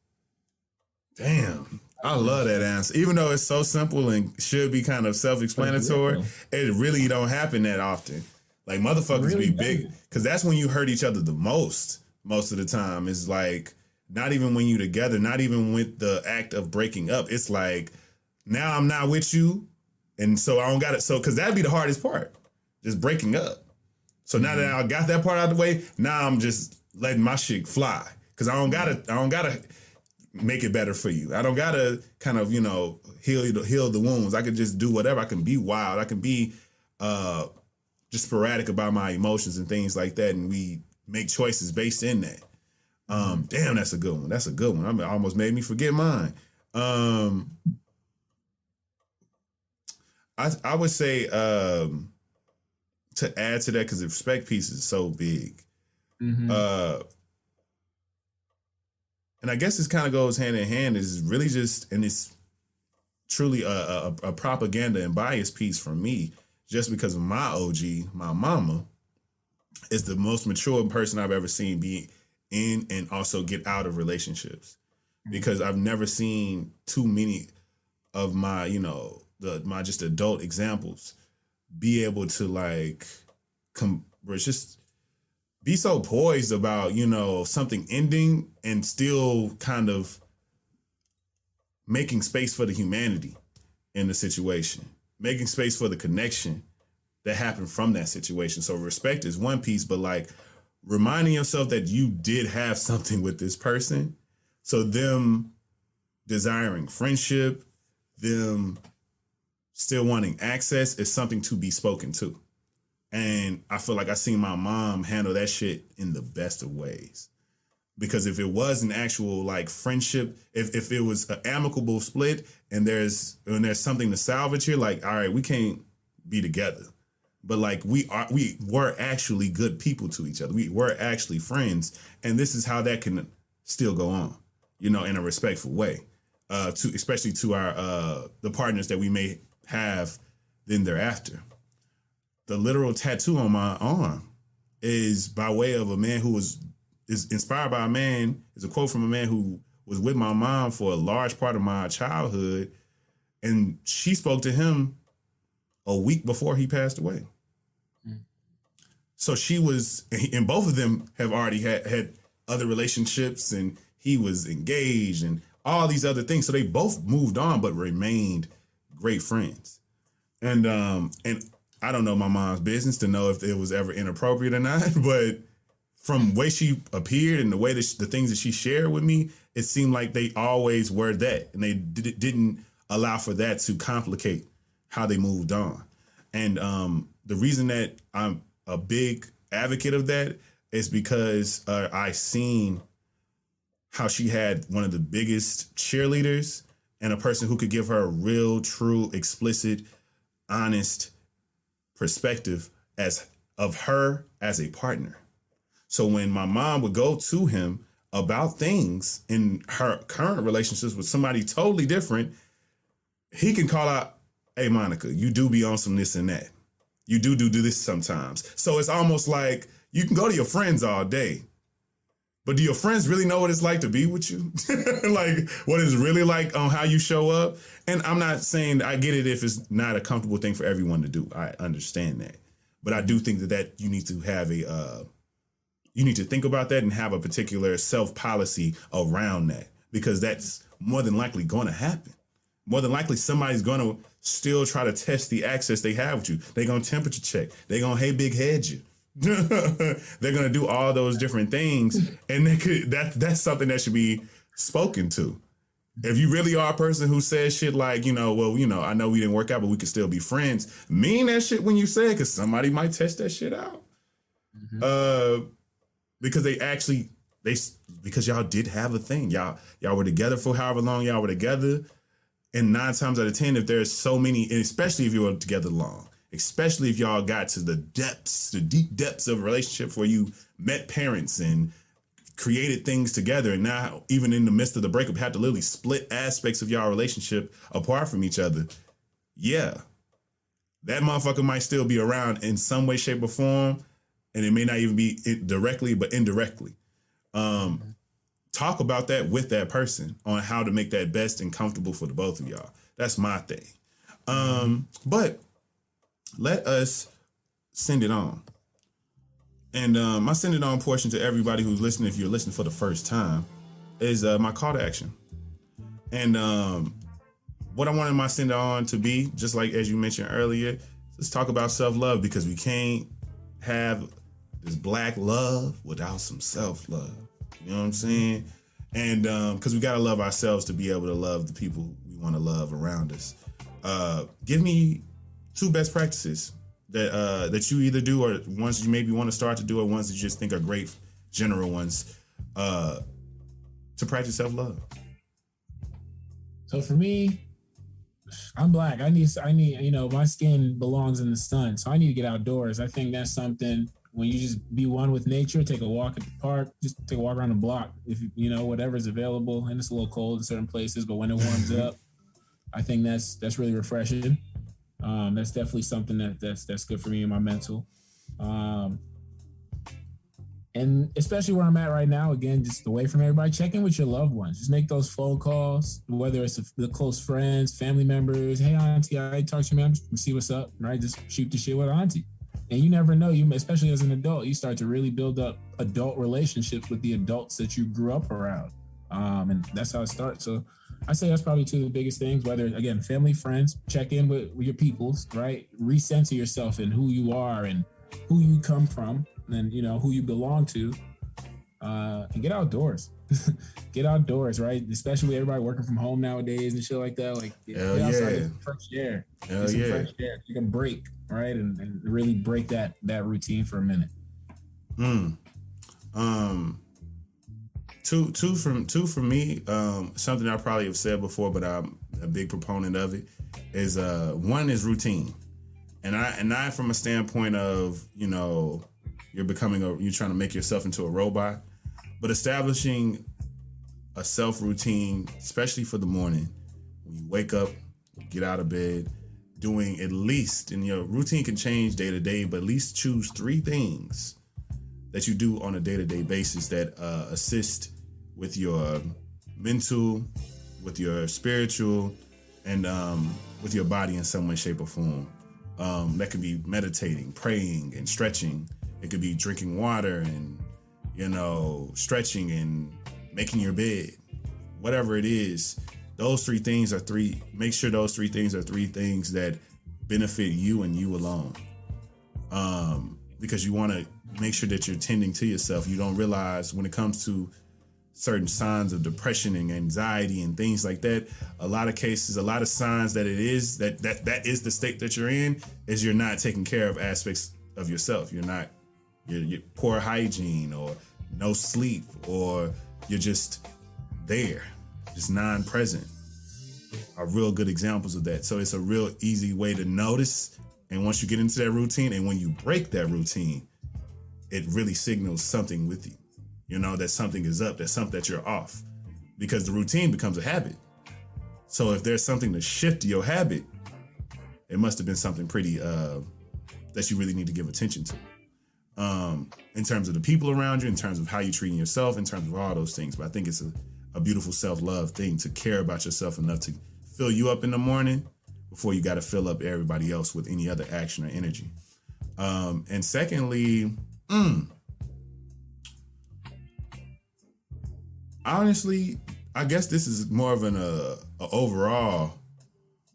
Damn. I love that answer. Even though it's so simple and should be kind of self-explanatory, it really don't happen that often. Like motherfuckers really be big, because that's when you hurt each other the most of the time. Is like not even when you together, not even with the act of breaking up. It's like, now I'm not with you. And so I don't got it. So, because that'd be the hardest part, just breaking up. So now that I got that part out of the way, now I'm just letting my shit fly. Because I don't gotta make it better for you. I don't gotta kind of, heal the wounds. I can just do whatever. I can be wild. I can be just sporadic about my emotions and things like that. And we make choices based in that. Damn, that's a good one. I mean, almost made me forget mine. I would say to add to that, because the respect piece is so big. and I guess this kind of goes hand in hand, is really just, and it's truly a propaganda and bias piece for me, just because of my OG, my mama, is the most mature person I've ever seen be in and also get out of relationships. Because I've never seen too many of my, my just adult examples be able to like just be so poised about, something ending and still kind of making space for the humanity in the situation, making space for the connection that happened from that situation. So respect is one piece, but like reminding yourself that you did have something with this person. So them desiring friendship, them still wanting access is something to be spoken to. And I feel like I seen my mom handle that shit in the best of ways. Because if it was an actual like friendship, if it was an amicable split and there's something to salvage here, like, all right, we can't be together. But like we were actually good people to each other. We were actually friends. And this is how that can still go on, in a respectful way. Especially to our the partners that we may have then thereafter. The literal tattoo on my arm is by way of a man who is inspired by a man, is a quote from a man who was with my mom for a large part of my childhood. And she spoke to him a week before he passed away. Mm. So she was, and both of them have already had other relationships, and he was engaged and all these other things. So they both moved on, but remained great friends. And I don't know my mom's business to know if it was ever inappropriate or not, but from the way she appeared and the way that the things that she shared with me, it seemed like they always were that, and they didn't allow for that to complicate how they moved on. And the reason that I'm a big advocate of that is because I seen how she had one of the biggest cheerleaders and a person who could give her a real, true, explicit, honest perspective of her as a partner. So when my mom would go to him about things in her current relationships with somebody totally different, he can call out, hey, Monica, you do be on some this and that. You do this sometimes. So it's almost like you can go to your friends all day, but do your friends really know what it's like to be with you? Like what it's really like on how you show up? And I'm not saying I get it if it's not a comfortable thing for everyone to do. I understand that. But I do think that you need to have you need to think about that and have a particular self-policy around that, because that's more than likely going to happen. More than likely somebody's going to still try to test the access they have with you. They're going to temperature check. They're going to hey big head you. They're going to do all those different things. And that's something that should be spoken to. If you really are a person who says shit like, I know we didn't work out, but we could still be friends. Mean that shit when you say it, because somebody might test that shit out. Mm-hmm. Because because y'all did have a thing. Y'all were together for however long y'all were together. And 9 times out of 10, if there's so many, and especially if you were together long, especially if y'all got to the deep depths of a relationship where you met parents and created things together, and now even in the midst of the breakup had to literally split aspects of y'all relationship apart from each other. Yeah, that motherfucker might still be around in some way, shape, or form, and it may not even be directly, but indirectly. Talk about that with that person on how to make that best and comfortable for the both of y'all. That's my thing. But let us send it on. And my send it on portion to everybody who's listening, if you're listening for the first time, is my call to action. And what I wanted my send it on to be, just like as you mentioned earlier, let's talk about self-love, because we can't have this black love without some self-love. You know what I'm saying? And because we got to love ourselves to be able to love the people we want to love around us. Give me 2 best practices that you either do, or ones you maybe want to start to do, or ones that you just think are great general ones to practice self-love. So for me, I'm black. I need, my skin belongs in the sun. So I need to get outdoors. I think that's something when you just be one with nature, take a walk at the park, just take a walk around the block. If you know whatever's available, and it's a little cold in certain places, but when it warms up, I think that's really refreshing. That's definitely something that's good for me and my mental. And especially where I'm at right now, again, just away from everybody, check in with your loved ones. Just make those phone calls, whether it's the close friends, family members. Hey, auntie, I talk to you, man. See what's up, right? Just shoot the shit with auntie. And you never know, especially as an adult, you start to really build up adult relationships with the adults that you grew up around. And that's how it starts. So I say that's probably two of the biggest things, whether, again, family, friends, check in with your peoples, right? Recenter yourself in who you are and who you come from, and who you belong to, and get outdoors. Get outdoors, right? Especially with everybody working from home nowadays and shit like that. Like, get outside, get some fresh air. Get some fresh air. Take a break, right? And really break that routine for a minute. Two from me. Something I probably have said before, but I'm a big proponent of it. Is one is routine, and not from a standpoint of you're trying to make yourself into a robot, but establishing a self routine, especially for the morning when you wake up, get out of bed, doing at least, and your routine can change day to day, but at least choose 3 things that you do on a day-to-day basis that assist with your mental, with your spiritual, and with your body in some way, shape, or form. That could be meditating, praying, and stretching. It could be drinking water and, stretching and making your bed. Whatever it is, those 3 things are 3. Make sure those 3 things are 3 things that benefit you and you alone. Because you want to make sure that you're tending to yourself. You don't realize when it comes to certain signs of depression and anxiety and things like that, a lot of cases, a lot of signs that it is that is the state that you're in, is you're not taking care of aspects of yourself. You're poor hygiene, or no sleep, or you're just there, just non-present, are real good examples of that. So it's a real easy way to notice. And once you get into that routine, and when you break that routine, it really signals something with you. That something is up, that you're off, because the routine becomes a habit. So if there's something to shift your habit, it must have been something pretty that you really need to give attention to. In terms of the people around you, in terms of how you're treating yourself, in terms of all those things. But I think it's a beautiful self-love thing to care about yourself enough to fill you up in the morning before you got to fill up everybody else with any other action or energy. And secondly, honestly, I guess this is more of an overall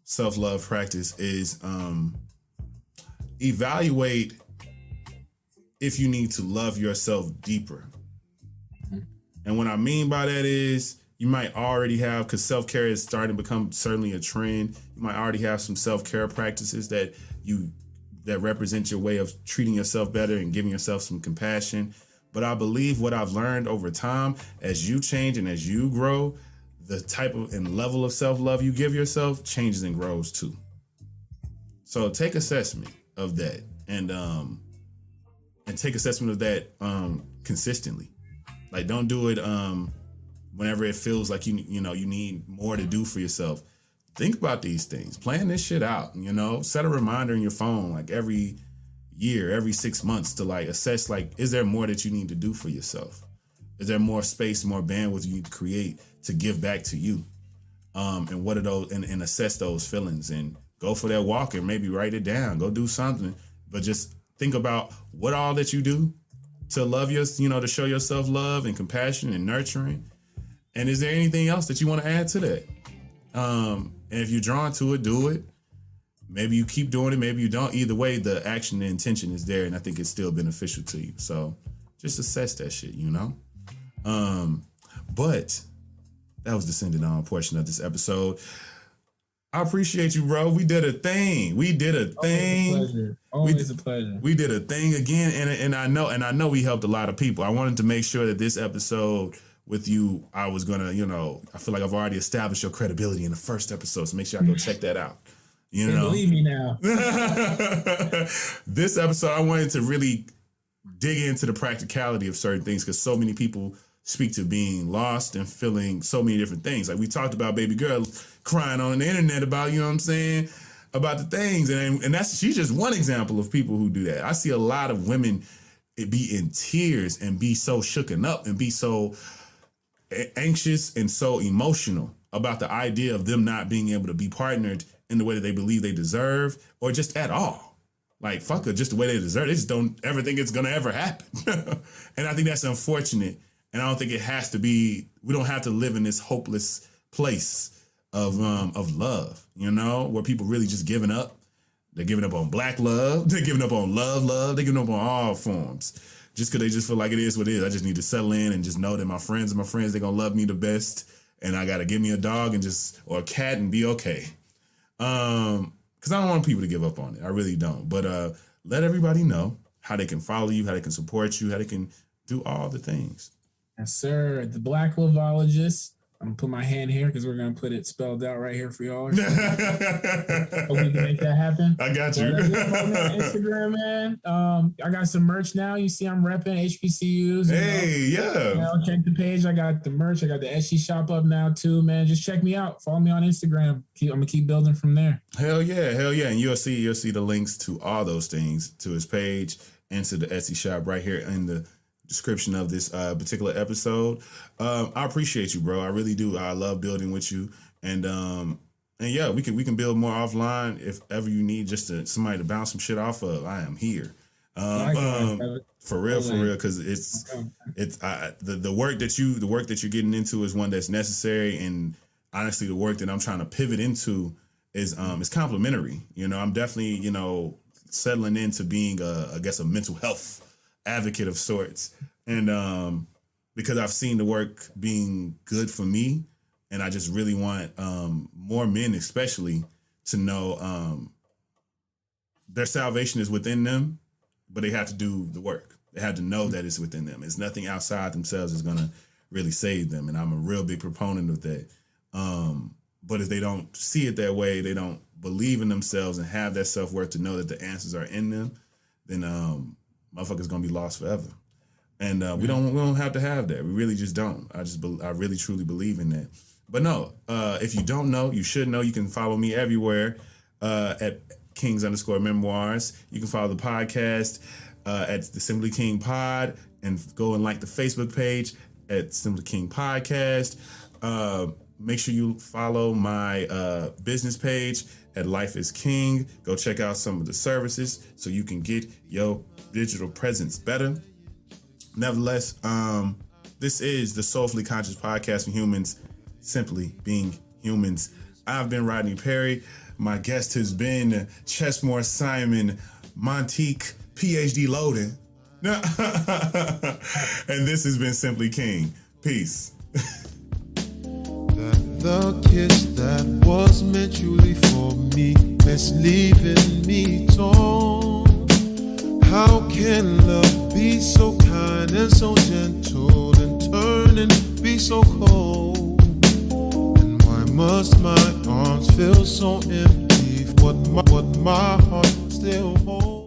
self-love practice, is evaluate if you need to love yourself deeper. And what I mean by that is, you might already have, because self-care is starting to become certainly a trend, you might already have some self-care practices that represent your way of treating yourself better and giving yourself some compassion. But I believe what I've learned over time, as you change and as you grow, the type of and level of self-love you give yourself changes and grows too. So take assessment of that, and take assessment of that consistently. Like, don't do it whenever it feels like you need more to do for yourself. Think about these things. Plan this shit out. Set a reminder in your phone, like every year, every 6 months, to assess, is there more that you need to do for yourself? Is there more space, more bandwidth you need to create to give back to you? And what are those, and assess those feelings, and go for that walk, and maybe write it down, go do something, but just think about what all that you do to love to show yourself love and compassion and nurturing. And is there anything else that you want to add to that? And if you're drawn to it, do it. Maybe you keep doing it, maybe you don't. Either way, the action and intention is there, and I think it's still beneficial to you. So just assess that shit, But that was the sending on portion of this episode. I appreciate you, bro. We did a thing. Always a pleasure. We did a thing again, and I know we helped a lot of people. I wanted to make sure that this episode with you, I was gonna, I feel like I've already established your credibility in the first episode, so make sure I go check that out. Believe me now. This episode, I wanted to really dig into the practicality of certain things, because so many people speak to being lost and feeling so many different things. Like we talked about baby girl crying on the internet about, you know what I'm saying, about the things. And she's just one example of people who do that. I see a lot of women be in tears and be so shooken up and be so anxious and so emotional about the idea of them not being able to be partnered in the way that they believe they deserve, or just at all. Like, fuck it, just the way they deserve. They just don't ever think it's going to ever happen. And I think that's unfortunate. And I don't think it has to be, we don't have to live in this hopeless place of love, you know, where people really just giving up. They're giving up on black love. They're giving up on love. They're giving up on all forms just because they just feel like it is what it is. I just need to settle in and just know that my friends, they're going to love me the best. And I got to give me a dog or a cat and be okay. Because I don't want people to give up on it. I really don't. But let everybody know how they can follow you, how they can support you, how they can do all the things. Yes, sir. The Black Loveologist. I'm going to put my hand here because we're going to put it spelled out right here for y'all. Hope we can make that happen. I got you. Instagram, man. I got some merch now. You see I'm repping HBCUs. Hey, yeah. You know, check the page. I got the merch. I got the Etsy shop up now too, man. Just check me out. Follow me on Instagram. I'm going to keep building from there. Hell yeah. And you'll see the links to all those things, to his page and to the Etsy shop right here in the description of this particular episode. I appreciate you, bro. I really do. I love building with you, and yeah, we can build more offline if ever you need somebody to bounce some shit off of. I am here, for real, because the work that you're getting into is one that's necessary, and honestly, the work that I'm trying to pivot into is complementary. You know, I'm definitely settling into being a mental health advocate of sorts, and because I've seen the work being good for me, and I just really want more men especially to know their salvation is within them, but they have to do the work. They have to know that it's within them. It's nothing outside themselves is going to really save them, and I'm a real big proponent of that. But if they don't see it that way, they don't believe in themselves and have that self-worth to know that the answers are in them, then motherfuckers gonna be lost forever, and we don't have to have that. We really just don't. I really truly believe in that. But no, if you don't know, you should know. You can follow me everywhere at Kings_Memoirs. You can follow the podcast at the Simply King Pod, and go and like the Facebook page at Simply King Podcast. Make sure you follow my business page at Life is King. Go check out some of the services so you can get your digital presence better. Nevertheless, this is the Soulfully Conscious Podcast for humans, simply being humans. I've been Rodney Perry. My guest has been Chesmore Simon Montique, PhD loading. And this has been Simply King. Peace. The kiss that was meant truly for me is leaving me torn. How can love be so kind and so gentle, and turn and be so cold? And why must my arms feel so empty? What my heart still holds?